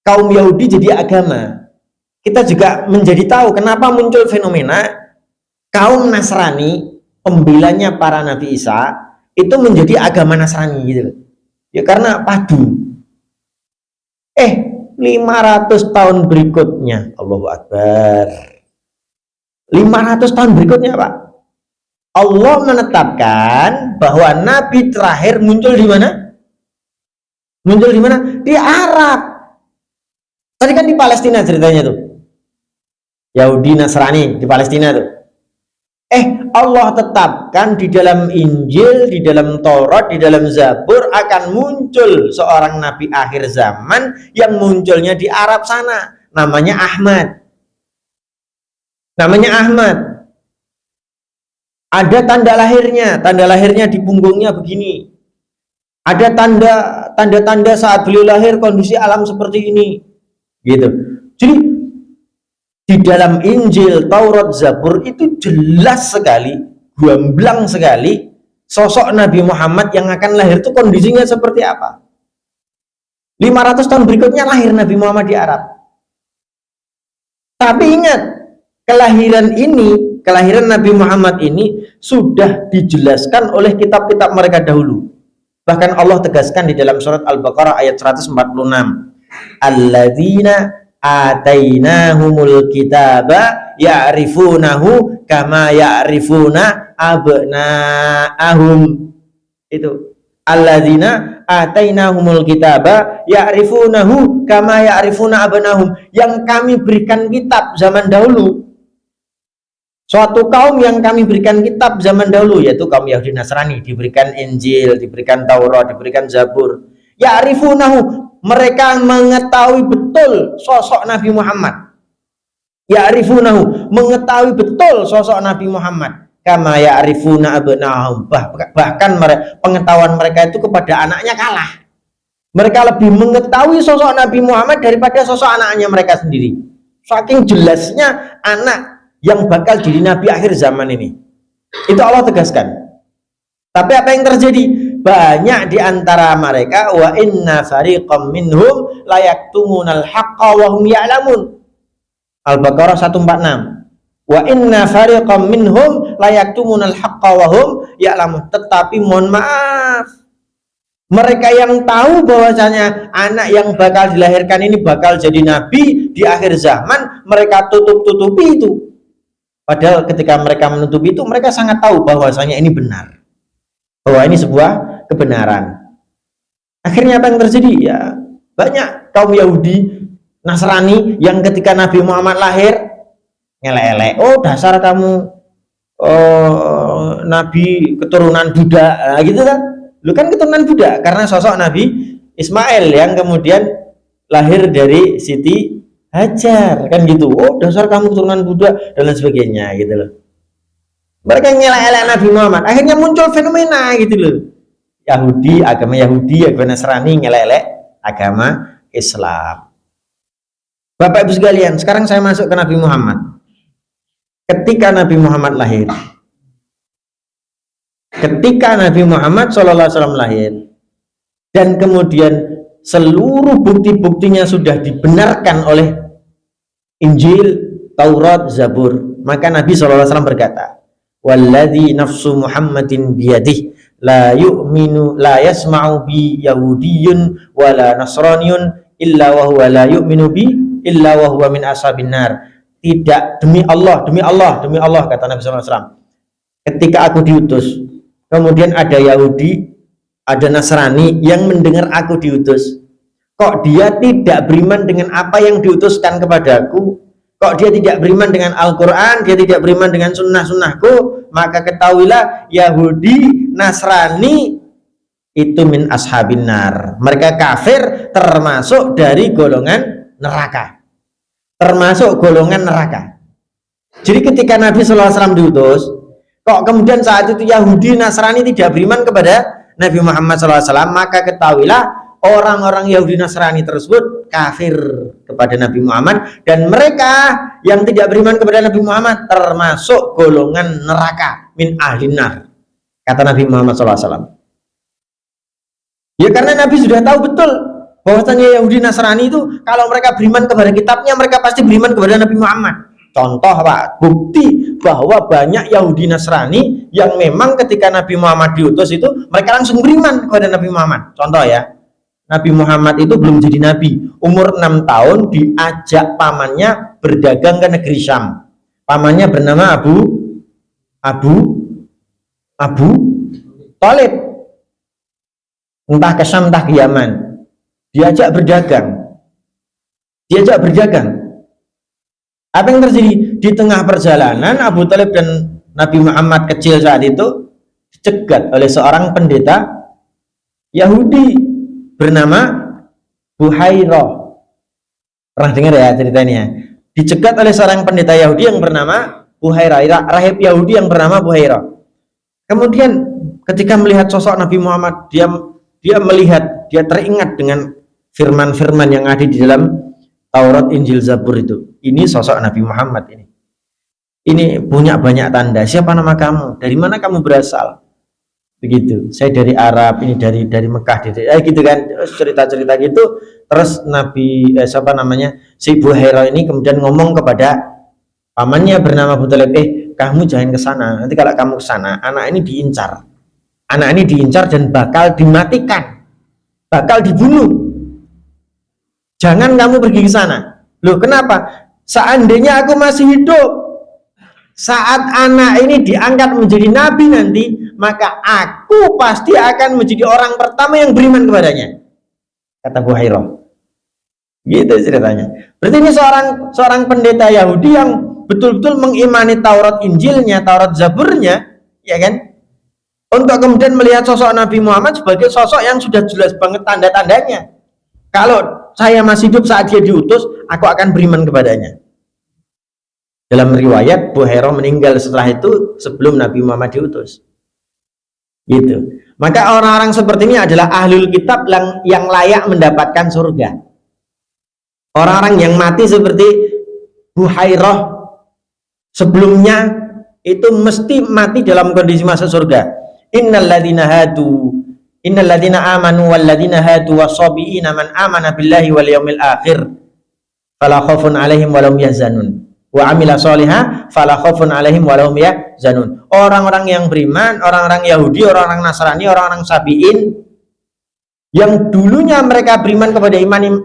kaum Yahudi jadi agama. Kita juga menjadi tahu kenapa muncul fenomena kaum Nasrani, pembelanya para Nabi Isa, itu menjadi agama Nasrani gitu. Ya karena padu. 500 tahun berikutnya, Allahu Akbar. 500 tahun berikutnya Pak, Allah menetapkan bahwa Nabi terakhir muncul di mana? Muncul di mana? Di Arab. Tadi kan di Palestina ceritanya tuh. Yahudi Nasrani di Palestina tuh. Allah tetapkan di dalam Injil, di dalam Taurat, di dalam Zabur akan muncul seorang nabi akhir zaman yang munculnya di Arab sana, namanya Ahmad. Namanya Ahmad. Ada tanda lahirnya di punggungnya begini. Ada tanda-tanda saat beliau lahir kondisi alam seperti ini. Gitu. Jadi di dalam Injil, Taurat, Zabur itu jelas sekali, gamblang sekali sosok Nabi Muhammad yang akan lahir itu kondisinya seperti apa. 500 tahun berikutnya lahir Nabi Muhammad di Arab. Tapi ingat, kelahiran Nabi Muhammad ini sudah dijelaskan oleh kitab-kitab mereka dahulu. Bahkan Allah tegaskan di dalam surat Al-Baqarah ayat 146. Alladzina atainahumul kitaba ya'rifunahu kama ya'rifuna abna'ahum. Itu alladzina atainahumul kitaba ya'rifunahu kama ya'rifuna abna'ahum, yang kami berikan kitab zaman dahulu. Suatu kaum yang kami berikan kitab zaman dahulu, yaitu kaum Yahudi Nasrani, diberikan Injil, diberikan Taurat, diberikan Zabur. Ya'rifunahu, mereka mengetahui betul sosok Nabi Muhammad. Ya'rifunahu, mengetahui betul sosok Nabi Muhammad. Kama ya'rifuna abna'ahum, bahkan pengetahuan mereka itu kepada anaknya kalah. Mereka lebih mengetahui sosok Nabi Muhammad daripada sosok anaknya mereka sendiri. Saking jelasnya anak yang bakal jadi nabi akhir zaman ini. Itu Allah tegaskan. Tapi apa yang terjadi? Banyak di antara mereka, wa inna fariqam minhum la yaktumunal haqqa wa hum ya'lamun. Al-Baqarah 146. Wa inna fariqam minhum la yaktumunal haqqa wa hum ya'lamun. Tetapi mohon maaf, mereka yang tahu bahwasanya anak yang bakal dilahirkan ini bakal jadi nabi di akhir zaman, mereka tutup-tutupi itu. Padahal ketika mereka menutupi itu, mereka sangat tahu bahwasanya ini benar, bahwa ini sebuah kebenaran. Akhirnya apa yang terjadi? Ya banyak kaum Yahudi Nasrani yang ketika Nabi Muhammad lahir ngelek-elek, oh dasar kamu nabi keturunan Buddha, gitu kan. Lu kan keturunan Buddha karena sosok Nabi Ismail yang kemudian lahir dari Siti Hajar kan gitu. Oh, dasar kamu keturunan Buddha dan lain sebagainya gitu loh. Mereka nyelak-elak Nabi Muhammad. Akhirnya muncul fenomena gitu loh. Agama Yahudi, agama Nasrani nyelak-elak agama Islam. Bapak Ibu sekalian, sekarang saya masuk ke Nabi Muhammad. Ketika Nabi Muhammad lahir, ketika Nabi Muhammad SAW lahir, dan kemudian seluruh bukti-buktinya sudah dibenarkan oleh Injil, Taurat, Zabur, maka Nabi SAW berkata, "Walladzi nafsu Muhammadin biyadih la yu'minu la yasma'u bi yahudiyyun wala nasraniyun illa wa huwa la yu'minu bi illa wa huwa min ashabin nar." Tidak, demi Allah kata Nabi SAW, ketika aku diutus, kemudian ada Yahudi, ada Nasrani yang mendengar aku diutus, kok dia tidak beriman dengan apa yang diutuskan kepadaku, kok dia tidak beriman dengan Al-Quran, dia tidak beriman dengan sunnah-sunnahku, maka ketahuilah Yahudi, Nasrani itu min ashabin nar, mereka kafir, termasuk dari golongan neraka, termasuk golongan neraka. Jadi ketika Nabi SAW diutus, kok kemudian saat itu Yahudi, Nasrani tidak beriman kepada Nabi Muhammad SAW, maka ketahuilah orang-orang Yahudi Nasrani tersebut kafir kepada Nabi Muhammad, dan mereka yang tidak beriman kepada Nabi Muhammad termasuk golongan neraka, min ahlinar, kata Nabi Muhammad SAW. Ya karena Nabi sudah tahu betul bahwasanya Yahudi Nasrani itu kalau mereka beriman kepada kitabnya, mereka pasti beriman kepada Nabi Muhammad. Contoh Pak, bukti bahwa banyak Yahudi Nasrani yang memang ketika Nabi Muhammad diutus itu mereka langsung beriman kepada Nabi Muhammad. Contoh ya, Nabi Muhammad itu belum jadi nabi, umur 6 tahun diajak pamannya berdagang ke negeri Syam. Pamannya bernama Abu Thalib, entah ke Syam entah ke Yaman. Diajak berdagang. Apa yang terjadi? Di tengah perjalanan Abu Thalib dan Nabi Muhammad kecil saat itu dicegat oleh seorang pendeta Yahudi bernama Buhairah. Pernah dengar ya ceritanya? Dicegat oleh seorang pendeta Yahudi yang bernama Buhairah, rahib Yahudi yang bernama Buhairah. Kemudian ketika melihat sosok Nabi Muhammad, dia melihat, dia teringat dengan firman-firman yang ada di dalam Taurat, Injil, Zabur itu. Ini sosok Nabi Muhammad ini. Ini punya banyak tanda. Siapa nama kamu? Dari mana kamu berasal? Begitu. Saya dari Arab, ini dari Mekah, gitu kan. Cerita-cerita gitu. Terus Nabi si Buhairah ini kemudian ngomong kepada pamannya bernama Abu Thalib, kamu jangan ke sana. Nanti kalau kamu ke sana, anak ini diincar. Anak ini diincar dan bakal dimatikan. Bakal dibunuh. Jangan kamu pergi ke sana. Loh, kenapa? Seandainya aku masih hidup, saat anak ini diangkat menjadi nabi nanti, maka aku pasti akan menjadi orang pertama yang beriman kepadanya, kata Buhairah. Gitu ceritanya. Berarti ini seorang pendeta Yahudi yang betul-betul mengimani Taurat Injilnya, Taurat Zaburnya, ya kan? Untuk kemudian melihat sosok Nabi Muhammad sebagai sosok yang sudah jelas banget tanda-tandanya. Kalau saya masih hidup saat dia diutus, aku akan beriman kepadanya. Dalam riwayat, Buhairah meninggal setelah itu sebelum Nabi Muhammad diutus. Gitu. Maka orang-orang seperti ini adalah ahlul kitab yang layak mendapatkan surga. Orang-orang yang mati seperti Buhairah sebelumnya itu mesti mati dalam kondisi masuk surga. Innalladzina amanu walladzina hadu wasabiina man amana billahi wal yaumil akhir fala khaufun alaihim walam yahzanun wa amila sholihah fala khaufun alaihim walam yahzanun. Orang-orang yang beriman, orang-orang Yahudi, orang-orang Nasrani, orang-orang Sabiin yang dulunya mereka beriman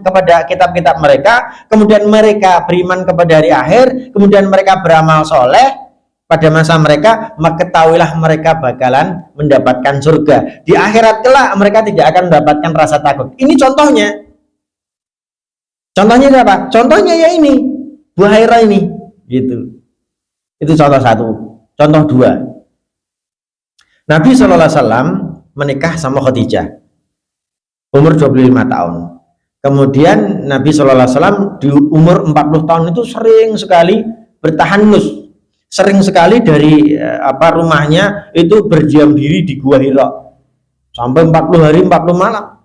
kepada kitab-kitab mereka, kemudian mereka beriman kepada hari akhir, kemudian mereka beramal soleh pada masa mereka, maka ketahuilah mereka bakalan mendapatkan surga. Di akhirat kelak mereka tidak akan mendapatkan rasa takut. Ini contohnya. Contohnya apa? Contohnya ya ini, Buhairah ini, gitu. Itu contoh satu. Contoh dua. Nabi SAW menikah sama Khadijah. Umur 25 tahun. Kemudian Nabi SAW di umur 40 tahun itu sering sekali bertahanus, sering sekali dari rumahnya itu berdiam diri di Gua Hira sampai 40 hari 40 malam.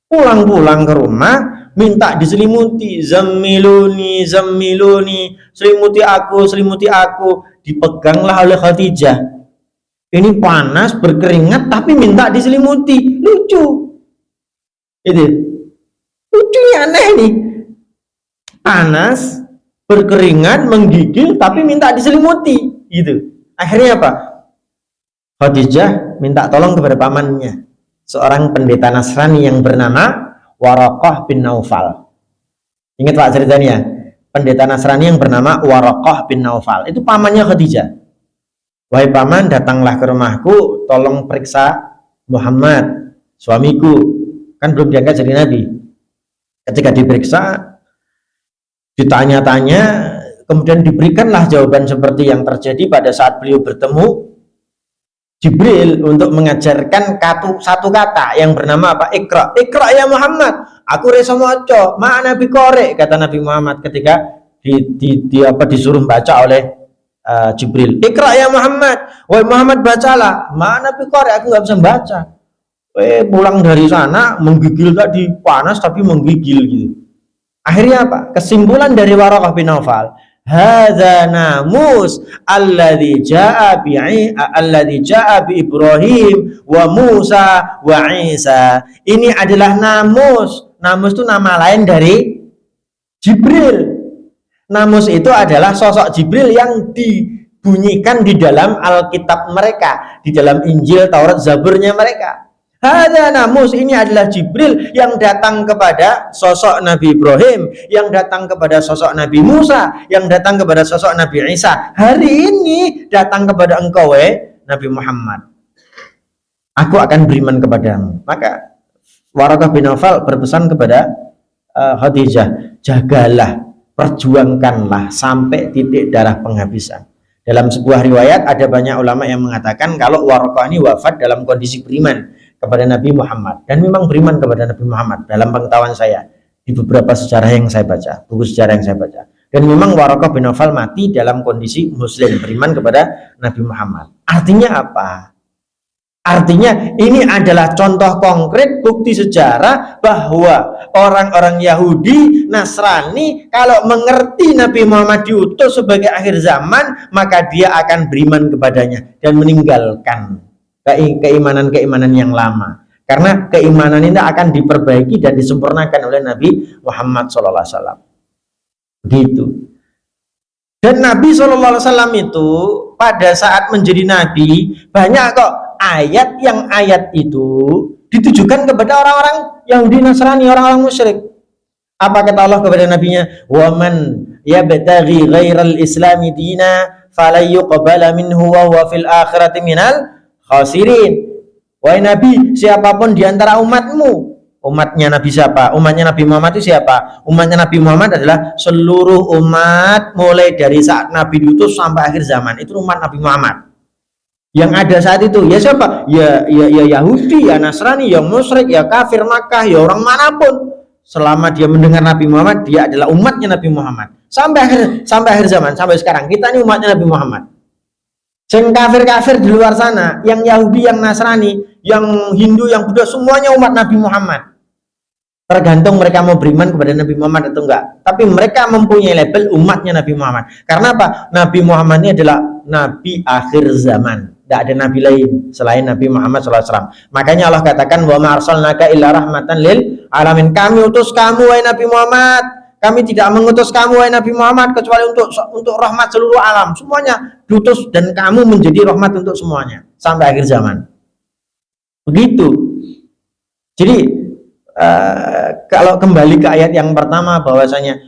Pulang-pulang ke rumah minta diselimuti, zammiluni zammiluni, selimuti aku, dipeganglah oleh Khadijah. Ini panas berkeringat tapi minta diselimuti, lucu. Itu lucunya aneh nih, panas berkeringat menggigil tapi minta diselimuti gitu. Akhirnya apa? Khadijah minta tolong kepada pamannya, seorang pendeta Nasrani yang bernama Waraqah bin Naufal. Ingat Pak ceritanya? Pendeta Nasrani yang bernama Waraqah bin Naufal itu pamannya Khadijah. Wahai paman, datanglah ke rumahku, tolong periksa Muhammad, suamiku. Kan belum diangkat jadi nabi. Ketika diperiksa, ditanya-tanya, kemudian diberikanlah jawaban seperti yang terjadi pada saat beliau bertemu Jibril untuk mengajarkan satu kata yang bernama apa? Iqra. Iqra ya Muhammad. Aku reso maca, ma'ana bi qari, kata Nabi Muhammad ketika disuruh baca oleh Jibril. Iqra ya Muhammad. Wahai Muhammad bacalah. Ma'ana bi qari, aku nggak bisa baca. Pulang dari sana menggigil tadi, panas tapi menggigil gitu. Akhirnya apa? Kesimpulan dari Waraqah bin Naufal, hadza namus alladzi jaa bi Ibrahim wa Musa wa Isa. Ini adalah namus. Namus itu nama lain dari Jibril. Namus itu adalah sosok Jibril yang dibunyikan di dalam Alkitab mereka, di dalam Injil, Taurat, Zaburnya mereka. Hadza namus, ini adalah Jibril yang datang kepada sosok Nabi Ibrahim, yang datang kepada sosok Nabi Musa, yang datang kepada sosok Nabi Isa. Hari ini datang kepada engkau, Nabi Muhammad. Aku akan beriman kepadamu. Maka Waraqah bin Naufal berpesan kepada Khadijah, jagalah, perjuangkanlah sampai titik darah penghabisan. Dalam sebuah riwayat ada banyak ulama yang mengatakan kalau Waraqah ini wafat dalam kondisi beriman kepada Nabi Muhammad, dan memang beriman kepada Nabi Muhammad dalam pengetahuan saya di beberapa sejarah yang saya baca, buku sejarah yang saya baca, dan memang Waraqah bin Naufal mati dalam kondisi muslim, beriman kepada Nabi Muhammad. Artinya apa? Artinya ini adalah contoh konkret bukti sejarah bahwa orang-orang Yahudi, Nasrani kalau mengerti Nabi Muhammad diutus sebagai akhir zaman, maka dia akan beriman kepadanya dan meninggalkan keimanan-keimanan yang lama, karena keimanan ini akan diperbaiki dan disempurnakan oleh Nabi Muhammad SAW. Begitu. Dan Nabi SAW itu pada saat menjadi Nabi banyak kok ayat itu ditujukan kepada orang-orang Yahudi, Nasrani, orang-orang musyrik. Apa kata Allah kepada nabinya? Wa man yabtaghi ghairal islami dina falan yuqbala minhu wa huwa fil akhirati minal khasirin. Wahai Nabi, siapapun di antara umatmu, umatnya Nabi siapa? Umatnya Nabi Muhammad itu siapa? Umatnya Nabi Muhammad adalah seluruh umat mulai dari saat Nabi diutus sampai akhir zaman. Itu umat Nabi Muhammad. Yang ada saat itu ya siapa? Ya Yahudi, ya Nasrani, ya musyrik, ya kafir Makkah, ya orang manapun. Selama dia mendengar Nabi Muhammad, dia adalah umatnya Nabi Muhammad. Sampai akhir zaman, sampai sekarang kita ini umatnya Nabi Muhammad. Yang kafir-kafir di luar sana, yang Yahudi, yang Nasrani, yang Hindu, yang Buddha, semuanya umat Nabi Muhammad. Tergantung mereka mau beriman kepada Nabi Muhammad atau enggak. Tapi mereka mempunyai label umatnya Nabi Muhammad. Karena apa? Nabi Muhammad ini adalah Nabi akhir zaman. Tidak ada Nabi lain selain Nabi Muhammad SAW. Makanya Allah katakan, wa ma arsalnaka illa rahmatan lil alamin. Kami utus kamu, wahai Nabi Muhammad. Kami tidak mengutus kamu, wahai Nabi Muhammad, kecuali untuk rahmat seluruh alam. Semuanya diutus dan kamu menjadi rahmat untuk semuanya sampai akhir zaman. Begitu. Jadi kalau kembali ke ayat yang pertama, bahwasanya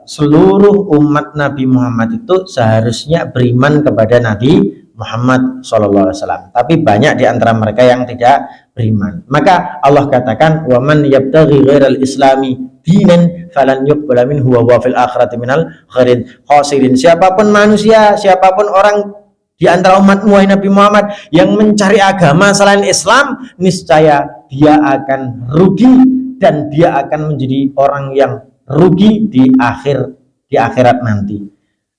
seluruh umat Nabi Muhammad itu seharusnya beriman kepada Nabi Muhammad SAW. Tapi banyak di antara mereka yang tidak beriman. Maka Allah katakan, wa man yabtaghi ghairal islami dinan falan yuqbala minhu wa huwa fil akhirati minal khasirin. Siapapun manusia, siapapun orang di antara umatmu wahai Nabi Muhammad yang mencari agama selain Islam, niscaya dia akan rugi dan dia akan menjadi orang yang rugi di akhirat nanti.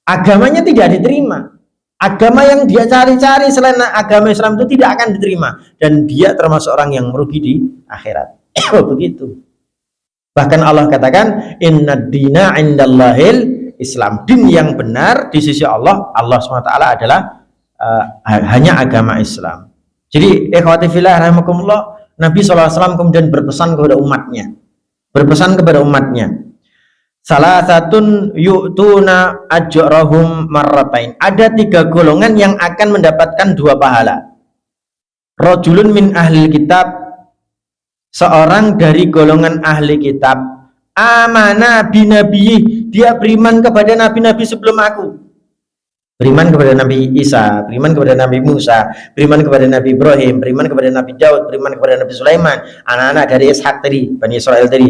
Agamanya tidak diterima. Agama yang dia cari-cari selain agama Islam itu tidak akan diterima dan dia termasuk orang yang merugi di akhirat. Begitu. Bahkan Allah katakan innad dina indallahil Islam. Din yang benar di sisi Allah SWT adalah hanya agama Islam. Jadi ikhwati fillah rahimakumullah, Nabi SAW kemudian berpesan kepada umatnya. Salah satu yu'tuna ajrahum marratain. Ada 3 golongan yang akan mendapatkan 2 pahala. Rajulun min ahli kitab, seorang dari golongan ahli kitab, amana binabiyi, dia beriman kepada nabi-nabi sebelum aku. Beriman kepada Nabi Isa, beriman kepada Nabi Musa, beriman kepada Nabi Ibrahim, beriman kepada Nabi Daud, beriman kepada Nabi Sulaiman, anak-anak dari Ishak tadi, Bani Israel tadi.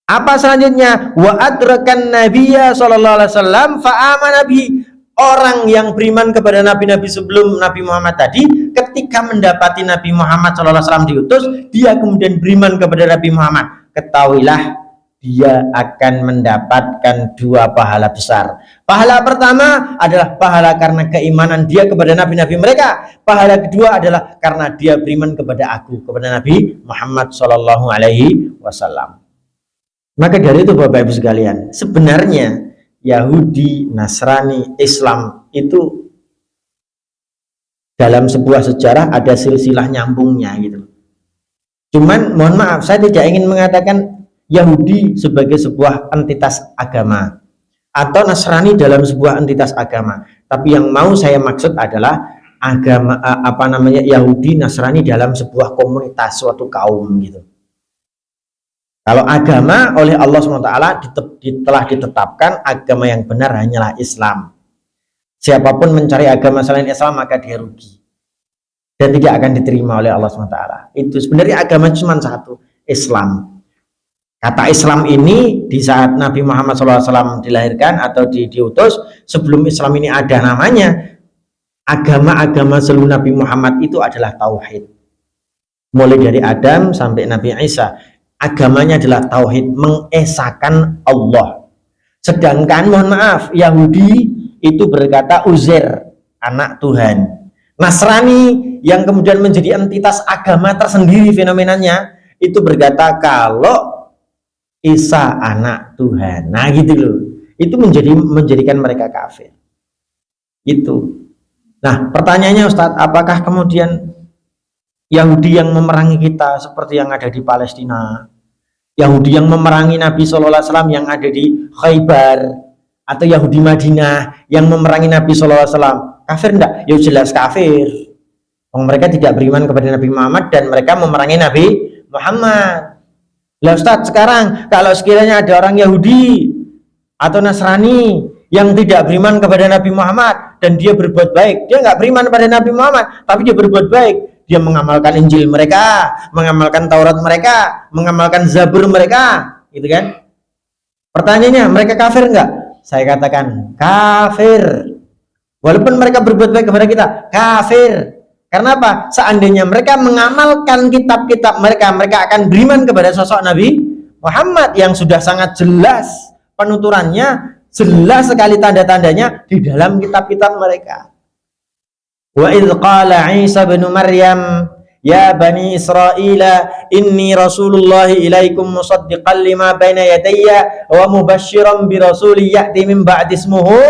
Apa selanjutnya? Wa adrakan nabiyya sallallahu alaihi wasallam fa amana bihi. Orang yang beriman kepada nabi-nabi sebelum Nabi Muhammad tadi, ketika mendapati Nabi Muhammad sallallahu alaihi wasallam diutus, dia kemudian beriman kepada Nabi Muhammad. Ketahuilah dia akan mendapatkan 2 pahala besar. Pahala pertama adalah pahala karena keimanan dia kepada nabi-nabi mereka. Pahala kedua adalah karena dia beriman kepada aku, kepada Nabi Muhammad sallallahu alaihi wasallam. Maka dari itu Bapak Ibu sekalian, sebenarnya Yahudi, Nasrani, Islam itu dalam sebuah sejarah ada silsilah nyambungnya gitu. Cuman mohon maaf, saya tidak ingin mengatakan Yahudi sebagai sebuah entitas agama atau Nasrani dalam sebuah entitas agama. Tapi yang mau saya maksud adalah agama Yahudi, Nasrani dalam sebuah komunitas, suatu kaum gitu. Kalau agama oleh Allah SWT telah ditetapkan agama yang benar hanyalah Islam. Siapapun mencari agama selain Islam maka dia rugi dan tidak akan diterima oleh Allah SWT. Itu sebenarnya agama cuma satu, Islam. Kata Islam ini di saat Nabi Muhammad SAW dilahirkan atau diutus, sebelum Islam ini ada namanya, agama-agama seluruh Nabi Muhammad itu adalah tauhid. Mulai dari Adam sampai Nabi Isa, agamanya adalah tauhid, mengesahkan Allah. Sedangkan mohon maaf, Yahudi itu berkata Uzair, anak Tuhan. Nasrani yang kemudian menjadi entitas agama tersendiri fenomenanya, itu berkata kalau Isa anak Tuhan. Nah gitu loh. Itu menjadikan mereka kafir. Itu. Nah, pertanyaannya Ustadz, apakah kemudian Yahudi yang memerangi kita seperti yang ada di Palestina, Yahudi yang memerangi Nabi SAW yang ada di Khaybar, atau Yahudi Madinah yang memerangi Nabi SAW, kafir enggak? Ya jelas kafir. Mereka tidak beriman kepada Nabi Muhammad dan mereka memerangi Nabi Muhammad. Lah Ustadz, sekarang kalau sekiranya ada orang Yahudi atau Nasrani yang tidak beriman kepada Nabi Muhammad dan dia berbuat baik, dia nggak beriman kepada Nabi Muhammad tapi dia berbuat baik, dia mengamalkan Injil mereka, mengamalkan Taurat mereka, mengamalkan Zabur mereka, gitu kan? Pertanyaannya, mereka kafir enggak? Saya katakan kafir. Walaupun mereka berbuat baik kepada kita, kafir. Karena apa? Seandainya mereka mengamalkan kitab-kitab mereka, mereka akan beriman kepada sosok Nabi Muhammad yang sudah sangat jelas penuturannya, jelas sekali tanda-tandanya di dalam kitab-kitab mereka. Wa idz qala Isa bin Maryam ya bani Israil inni rasulullah ilaikum musaddiqan lima baina yadayya wa mubasysyiran bi rasulin ya'ti min ba'di ismuhu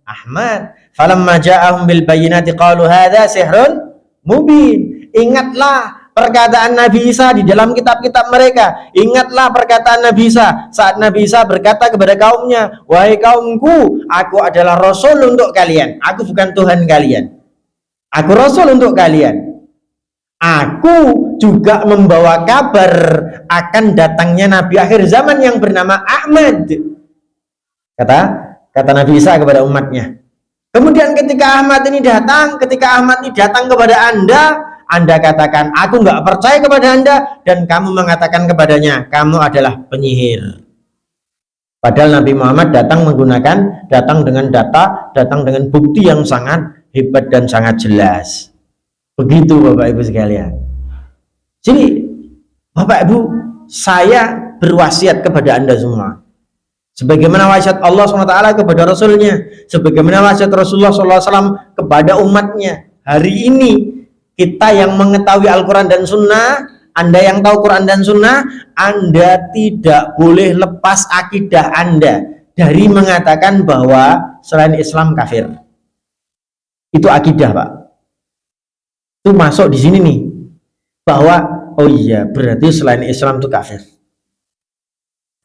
Ahmad. Falamma ja'ahum bil bayyinati qalu hadza sihrun mubin. Ingatlah perkataan Nabi Isa di dalam kitab-kitab mereka. Ingatlah perkataan Nabi Isa saat Nabi Isa berkata kepada kaumnya, wahai kaumku, aku adalah rasul untuk kalian, aku bukan Tuhan kalian. Aku rasul untuk kalian. Aku juga membawa kabar akan datangnya Nabi akhir zaman yang bernama Ahmad. Kata Nabi Isa kepada umatnya. Kemudian ketika Ahmad ini datang kepada Anda katakan, aku nggak percaya kepada Anda, dan kamu mengatakan kepadanya, kamu adalah penyihir. Padahal Nabi Muhammad datang dengan data, datang dengan bukti yang sangat hebat dan sangat jelas. Begitu Bapak Ibu sekalian. Jadi Bapak Ibu, saya berwasiat kepada Anda semua, sebagaimana wasiat Allah SWT kepada Rasulnya, sebagaimana wasiat Rasulullah SAW kepada umatnya. Hari ini kita yang mengetahui Al-Quran dan Sunnah, Anda yang tahu Quran dan Sunnah, Anda tidak boleh lepas akidah Anda dari mengatakan bahwa selain Islam kafir. Itu akidah, Pak. Itu masuk di sini nih, bahwa oh iya berarti selain Islam itu kafir.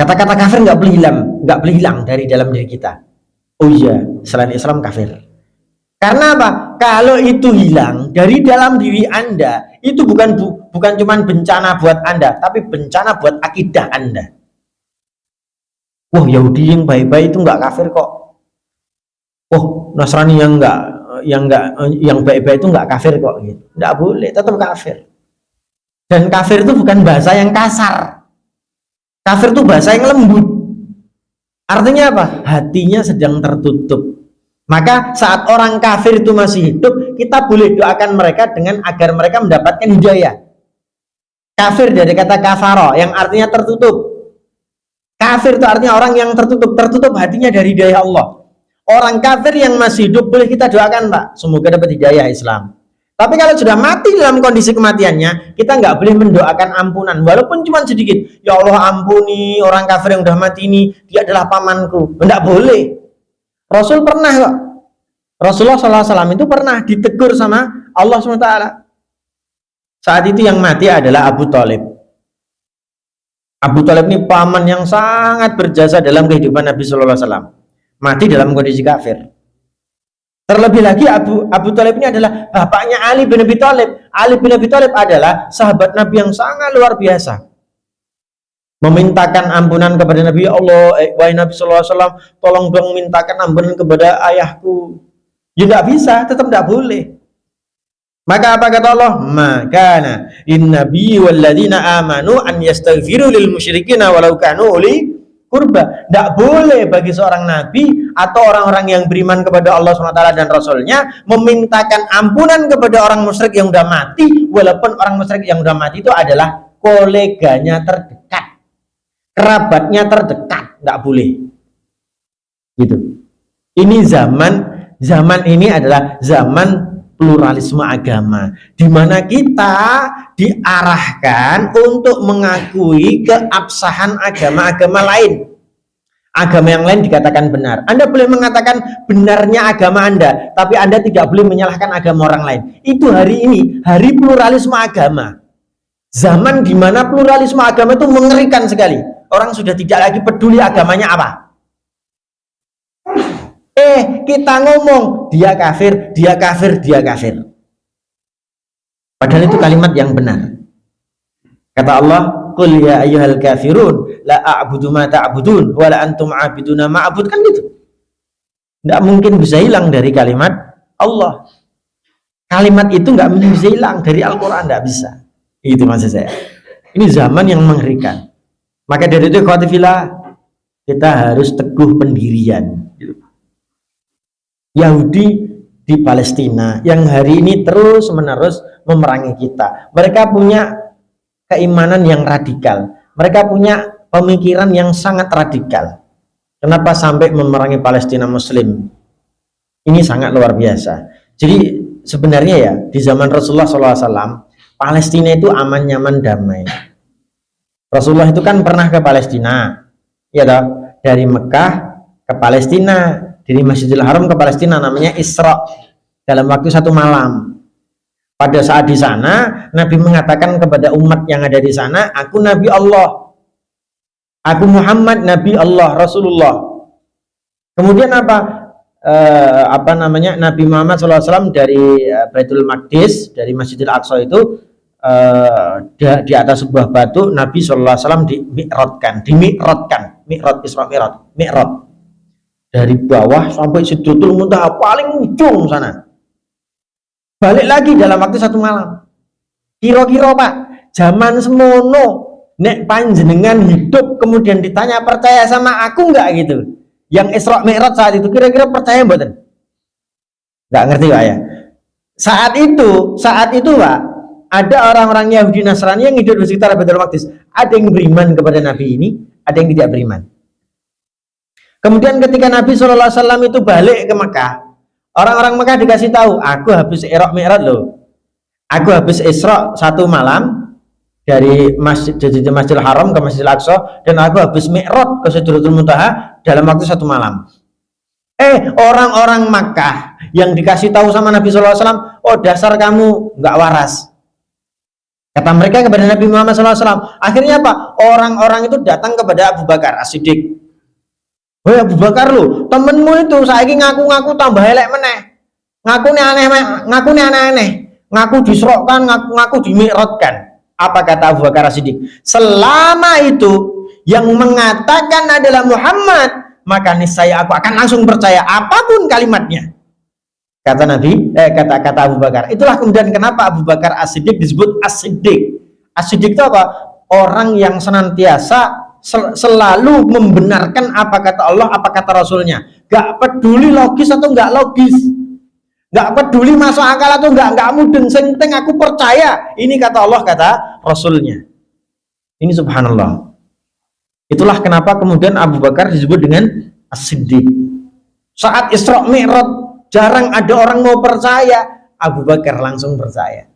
Kata-kata kafir nggak boleh hilang dari dalam diri kita. Oh iya, selain Islam kafir. Karena apa? Kalau itu hilang dari dalam diri Anda, itu bukan cuma bencana buat Anda, tapi bencana buat akidah Anda. Wah, Yahudi yang baik-baik itu nggak kafir kok. Oh, Nasrani yang baik-baik itu nggak kafir kok. Gitu. Nggak boleh, tetap kafir. Dan kafir itu bukan bahasa yang kasar. Kafir itu bahasa yang lembut. Artinya apa? Hatinya sedang tertutup. Maka saat orang kafir itu masih hidup, kita boleh doakan mereka dengan agar mereka mendapatkan hidayah. Kafir dari kata kafaro yang artinya tertutup. Kafir itu artinya orang yang tertutup hatinya dari hidayah Allah. Orang kafir yang masih hidup boleh kita doakan, Pak, semoga dapat hidayah Islam. Tapi kalau sudah mati dalam kondisi kematiannya, kita nggak boleh mendoakan ampunan, walaupun cuma sedikit. Ya Allah, ampuni orang kafir yang udah mati ini, dia adalah pamanku. Nggak boleh. Rasul pernah kok. Rasulullah SAW itu pernah ditegur sama Allah SWT. Saat itu yang mati adalah Abu Thalib. Abu Thalib ini paman yang sangat berjasa dalam kehidupan Nabi SAW. Mati dalam kondisi kafir. Terlebih lagi Abu Thalib ini adalah bapaknya Ali bin Abi Thalib. Ali bin Abi Thalib adalah sahabat Nabi yang sangat luar biasa. Memintakan ampunan kepada Nabi, ya Allah, wahai Nabi SAW, tolong dong mintakan ampunan kepada ayahku. Ya tidak bisa, tetap tidak boleh. Maka apa kata Allah? Makana innabi walladzina amanu an yastaghfiru lil musyrikina walau kanu uli qurba. Tidak boleh bagi seorang nabi atau orang-orang yang beriman kepada Allah SWT dan Rasulnya memintakan ampunan kepada orang musyrik yang sudah mati, walaupun orang musyrik yang sudah mati itu adalah koleganya terdekat, kerabatnya terdekat. Tidak boleh. Gitu. Ini zaman ini adalah zaman pluralisme agama, di mana kita diarahkan untuk mengakui keabsahan agama-agama lain. Agama yang lain dikatakan benar. Anda boleh mengatakan benarnya agama Anda, tapi Anda tidak boleh menyalahkan agama orang lain. Itu hari ini, hari pluralisme agama. Zaman di mana pluralisme agama itu mengerikan sekali. Orang sudah tidak lagi peduli agamanya apa. Kita ngomong dia kafir, dia kafir, dia kafir. Padahal itu kalimat yang benar. Kata Allah, qul ya ayyuhal kafirun la a'budu ma ta'budun wa la antum 'abiduna ma a'bud, kan gitu. Tidak mungkin bisa hilang dari kalimat Allah. Kalimat itu nggak mungkin bisa hilang dari Al-Quran, nggak bisa. Itu maksud saya. Ini zaman yang mengerikan. Maka dari itu kita harus teguh pendirian. Yahudi di Palestina yang hari ini terus menerus memerangi kita. Mereka punya keimanan yang radikal. Mereka punya pemikiran yang sangat radikal. Kenapa sampai memerangi Palestina Muslim? Ini sangat luar biasa. Jadi sebenarnya ya di zaman Rasulullah SAW, Palestina itu aman, nyaman, damai. Rasulullah itu kan pernah ke Palestina, ya toh, dari Mekah ke Palestina, dari Masjidil Haram ke Palestina, namanya Isra, dalam waktu 1 malam. Pada saat di sana, Nabi mengatakan kepada umat yang ada di sana, aku Nabi Allah, aku Muhammad Nabi Allah, Rasulullah. Kemudian Nabi Muhammad SAW dari Baitul Maqdis, dari Masjidil Aqsa itu, di atas sebuah batu Nabi SAW dimi'rotkan, mi'rot, Isra mi'rot, dari bawah sampai Sidratul Muntaha paling ujung sana. Balik lagi dalam waktu 1 malam. Kira-kira Pak, zaman semono nek panjenengan hidup kemudian ditanya percaya sama aku enggak gitu, yang Isra Mi'raj saat itu, kira-kira percaya mboten? Nggak ngerti Pak ya? Saat itu Pak, ada orang-orang Yahudi Nasrani yang hidup di sekitar Baitul Maqdis. Ada yang beriman kepada Nabi ini, ada yang tidak beriman. Kemudian ketika Nabi SAW itu balik ke Mekah, orang-orang Mekah dikasih tahu, aku habis Isra Mi'raj loh. Aku habis Isra 1 malam dari Masjidil Haram ke Masjidil Aqsa, dan aku habis Mi'raj ke Sidratul Muntaha dalam waktu 1 malam. Orang-orang Makkah yang dikasih tahu sama Nabi SAW, oh dasar kamu nggak waras, kata mereka kepada Nabi Muhammad SAW. Akhirnya apa? Orang-orang itu datang kepada Abu Bakar As-Siddiq. Woi Abu Bakar lu, temenmu itu saiki ngaku-ngaku tambah elek meneh, ngaku nih aneh-aneh, ngaku disrokkan, ngaku dimi'rajkan. Apa kata Abu Bakar As-Siddiq? Selama itu yang mengatakan adalah Muhammad, maka niscaya aku akan langsung percaya apapun kalimatnya, kata Nabi, kata Abu Bakar. Itulah kemudian kenapa Abu Bakar As-Siddiq disebut As-Siddiq. As-Siddiq itu apa? Orang yang senantiasa selalu membenarkan apa kata Allah, apa kata Rasulnya. Gak peduli logis atau gak logis, gak peduli masuk akal atau gak mudeng, yang penting aku percaya ini kata Allah, kata Rasulnya. Ini subhanallah. Itulah kenapa kemudian Abu Bakar disebut dengan As-Siddiq. Saat Isra Mi'raj jarang ada orang mau percaya, Abu Bakar langsung percaya.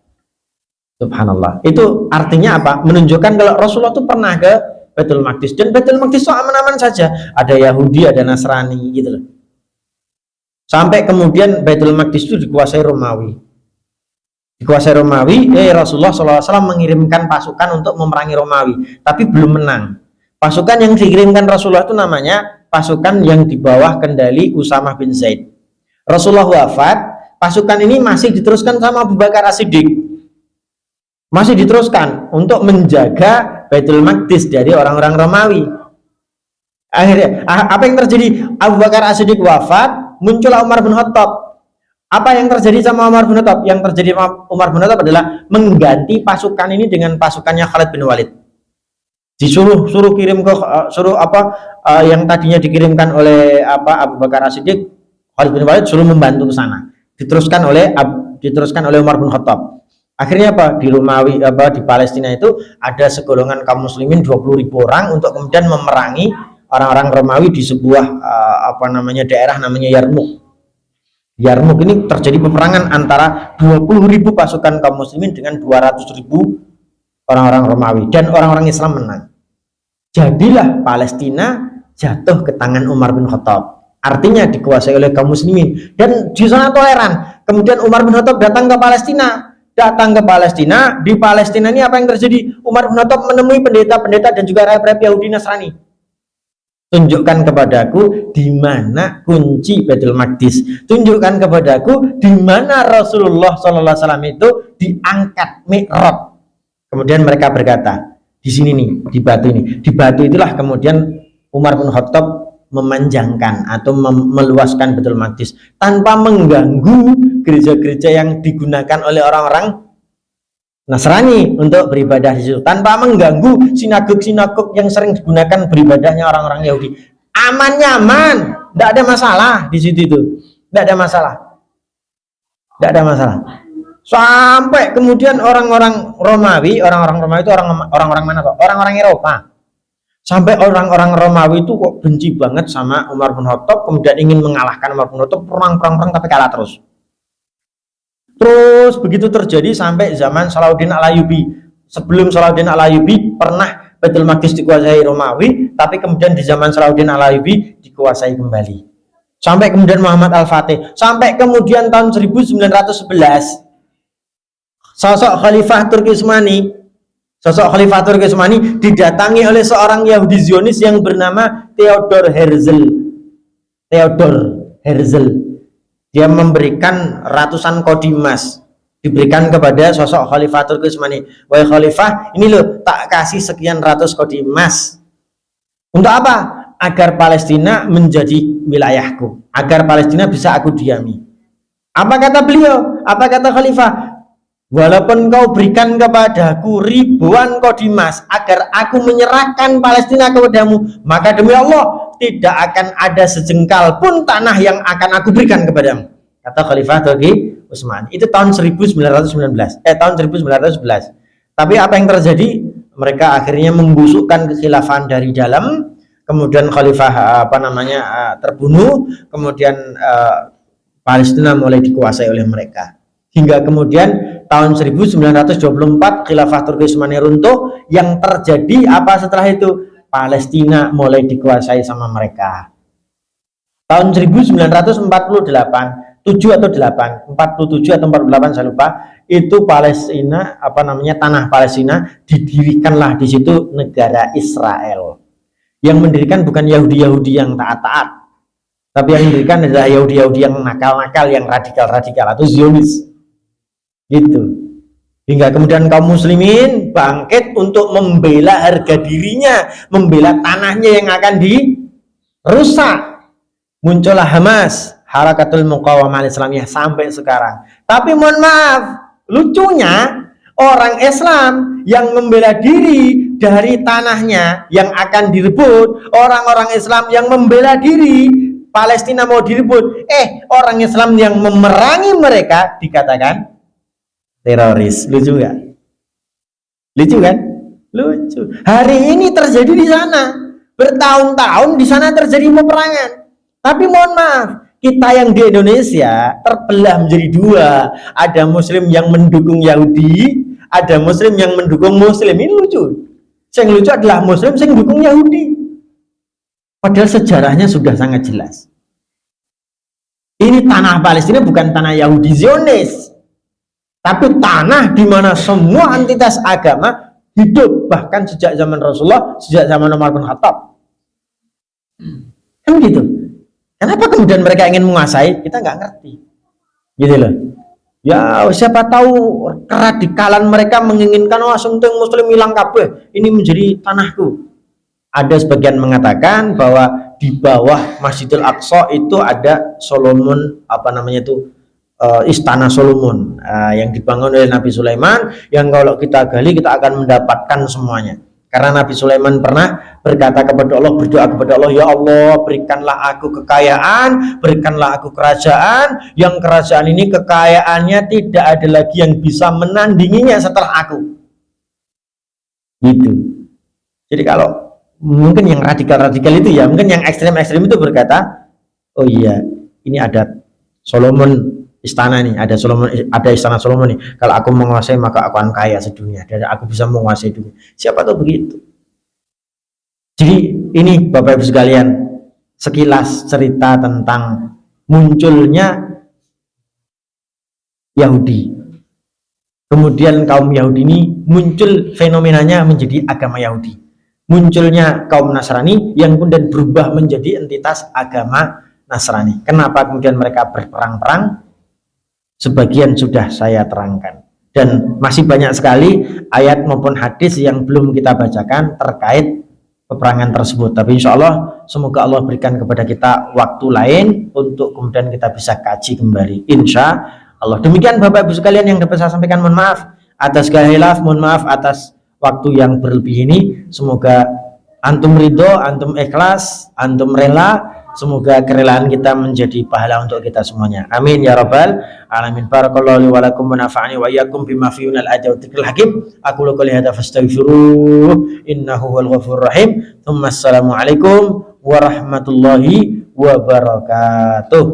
Subhanallah. Itu artinya apa? Menunjukkan kalau Rasulullah itu pernah ke Baitul Maqdis, dan Baitul Maqdis itu aman-aman saja. Ada Yahudi, ada Nasrani gitu loh. Sampai kemudian Baitul Maqdis itu dikuasai Romawi. Rasulullah SAW mengirimkan pasukan untuk memerangi Romawi, tapi belum menang. Pasukan yang dikirimkan Rasulullah itu namanya pasukan yang di bawah kendali Usamah bin Zaid. Rasulullah wafat, pasukan ini masih diteruskan sama Abu Bakar As-Siddiq. Masih diteruskan untuk menjaga Baitul Maqdis dari orang-orang Romawi. Akhirnya apa yang terjadi? Abu Bakar As-Siddiq wafat, muncullah Umar bin Khattab. Apa yang terjadi sama Umar bin Khattab? Yang terjadi sama Umar bin Khattab adalah mengganti pasukan ini dengan pasukannya Khalid bin Walid. Suruh kirim ke yang tadinya dikirimkan oleh Abu Bakar As-Siddiq, Khalid bin Walid suruh membantu ke sana. Diteruskan oleh Umar bin Khattab. Akhirnya apa? Di Romawi, di Palestina itu ada segolongan kaum muslimin 20.000 orang untuk kemudian memerangi orang-orang Romawi di sebuah daerah namanya Yarmuk. Yarmuk ini terjadi peperangan antara 20.000 pasukan kaum muslimin dengan 200.000 orang-orang Romawi, dan orang-orang Islam menang. Jadilah Palestina jatuh ke tangan Umar bin Khattab. Artinya dikuasai oleh kaum muslimin, dan di sana toleran. Kemudian Umar bin Khattab datang ke Palestina. Di Palestina ini apa yang terjadi? Umar bin Khattab menemui pendeta-pendeta dan juga rakyat Yahudi Nasrani. Tunjukkan kepadaku di mana kunci Baitul Maqdis. Tunjukkan kepadaku di mana Rasulullah SAW itu diangkat Mi'raj. Kemudian mereka berkata, di sini nih, di batu ini. Di batu itulah kemudian Umar bin Khattab memanjangkan atau meluaskan Baitul Maqdis tanpa mengganggu gereja-gereja yang digunakan oleh orang-orang Nasrani untuk beribadah di situ, tanpa mengganggu sinagog-sinagog yang sering digunakan beribadahnya orang-orang Yahudi. Aman, nyaman, tidak ada masalah di situ itu, tidak ada masalah. Sampai kemudian orang-orang Romawi itu orang-orang mana kok? Orang-orang Eropa. Sampai orang-orang Romawi itu kok benci banget sama Umar bin Khattab, kemudian ingin mengalahkan Umar bin Khattab, perang tapi kalah terus. Terus begitu terjadi sampai zaman Salahuddin Al-Ayyubi. Sebelum Salahuddin Al-Ayyubi pernah Baitul Maqdis dikuasai Romawi, tapi kemudian di zaman Salahuddin Al-Ayyubi dikuasai kembali. Sampai kemudian Muhammad Al-Fatih, sampai kemudian tahun 1911 sosok Khalifah Turki Utsmani didatangi oleh seorang Yahudi Zionis yang bernama Theodor Herzl. Dia memberikan ratusan kodi emas, diberikan kepada sosok Khalifah Turki Utsmani. Wahai Khalifah, ini loh, tak kasih sekian ratus kodi emas. Untuk apa? Agar Palestina menjadi wilayahku, agar Palestina bisa aku diami. Apa kata beliau? Apa kata Khalifah? Walaupun kau berikan kepadaku ribuan kodi emas agar aku menyerahkan Palestina kepadamu, maka demi Allah tidak akan ada sejengkal pun tanah yang akan aku berikan kepadamu, kata Khalifah Taqi Utsman. Itu tahun 1911. Tahun 1911. Tapi apa yang terjadi? Mereka akhirnya membusukkan kekhilafahan dari dalam, kemudian Khalifah terbunuh, kemudian Palestina mulai dikuasai oleh mereka. Hingga kemudian tahun 1924 Khilafah Turki Utsmani runtuh. Yang terjadi apa setelah itu? Palestina mulai dikuasai sama mereka. Tahun 1948, 7 atau 8, 47 atau 48 saya lupa, itu Palestina, tanah Palestina, didirikanlah di situ negara Israel. Yang mendirikan bukan Yahudi-Yahudi yang taat-taat, tapi yang mendirikan adalah Yahudi-Yahudi yang nakal-nakal, yang radikal-radikal atau Zionis. Gitu. Hingga kemudian kaum muslimin bangkit untuk membela harga dirinya, membela tanahnya yang akan dirusak. Muncullah Hamas, Harakatul Muqawamah Islamiyah sampai sekarang. Tapi mohon maaf, lucunya orang Islam yang membela diri dari tanahnya yang akan direbut, orang-orang Islam yang membela diri Palestina mau direbut, orang Islam yang memerangi mereka dikatakan teroris. Lucu nggak? Lucu kan? Lucu. Hari ini terjadi di sana, bertahun-tahun di sana terjadi peperangan. Tapi mohon maaf, kita yang di Indonesia terbelah menjadi dua. Ada Muslim yang mendukung Yahudi, ada Muslim yang mendukung Muslim. Ini lucu. Yang lucu adalah Muslim yang mendukung Yahudi. Padahal sejarahnya sudah sangat jelas. Ini tanah Palestina bukan tanah Yahudi Zionis, tapi tanah di mana semua entitas agama hidup, bahkan sejak zaman Rasulullah, sejak zaman Umar bin Khattab. Kan gitu. Kenapa kemudian mereka ingin menguasai? Kita nggak ngerti. Gitu loh. Ya siapa tahu keradikalan mereka menginginkan langsung Muslim hilang kabeh, ini menjadi tanahku. Ada sebagian mengatakan bahwa di bawah Masjidil Aqsa itu ada Solomon, istana Solomon yang dibangun oleh Nabi Sulaiman, yang kalau kita gali kita akan mendapatkan semuanya. Karena Nabi Sulaiman pernah berkata kepada Allah, berdoa kepada Allah, ya Allah, berikanlah aku kekayaan, berikanlah aku kerajaan, yang kerajaan ini kekayaannya tidak ada lagi yang bisa menandinginya setelah aku. Gitu. Jadi kalau mungkin yang radikal-radikal itu ya, mungkin yang ekstrem-ekstrem itu berkata, oh iya, ini ada Solomon istana nih, ada istana Solomon nih. Kalau aku menguasai maka aku akan kaya sedunia, dan aku bisa menguasai dunia. Siapa tahu begitu. Jadi ini Bapak Ibu sekalian, sekilas cerita tentang munculnya Yahudi. Kemudian kaum Yahudi ini muncul, fenomenanya menjadi agama Yahudi. Munculnya kaum Nasrani yang kemudian berubah menjadi entitas agama Nasrani. Kenapa kemudian mereka berperang-perang? Sebagian sudah saya terangkan, dan masih banyak sekali ayat maupun hadis yang belum kita bacakan terkait peperangan tersebut. Tapi insya Allah, semoga Allah berikan kepada kita waktu lain untuk kemudian kita bisa kaji kembali, insya Allah. Demikian Bapak Ibu sekalian yang dapat saya sampaikan. Mohon maaf atas khilaf, mohon maaf atas waktu yang berlebih ini. Semoga antum ridho, antum ikhlas, antum rela. Semoga kerelaan kita menjadi pahala untuk kita semuanya. Amin ya rabbal alamin. Barakallahu li wa lakum wa nafa'ani wa iyyakum bima fihi minal ayati wa dzikril hakim. Aku qouli hadza fastaghfiruh innahu huwal ghafurur rahim. Tsumma assalamu alaikum warahmatullahi wabarakatuh.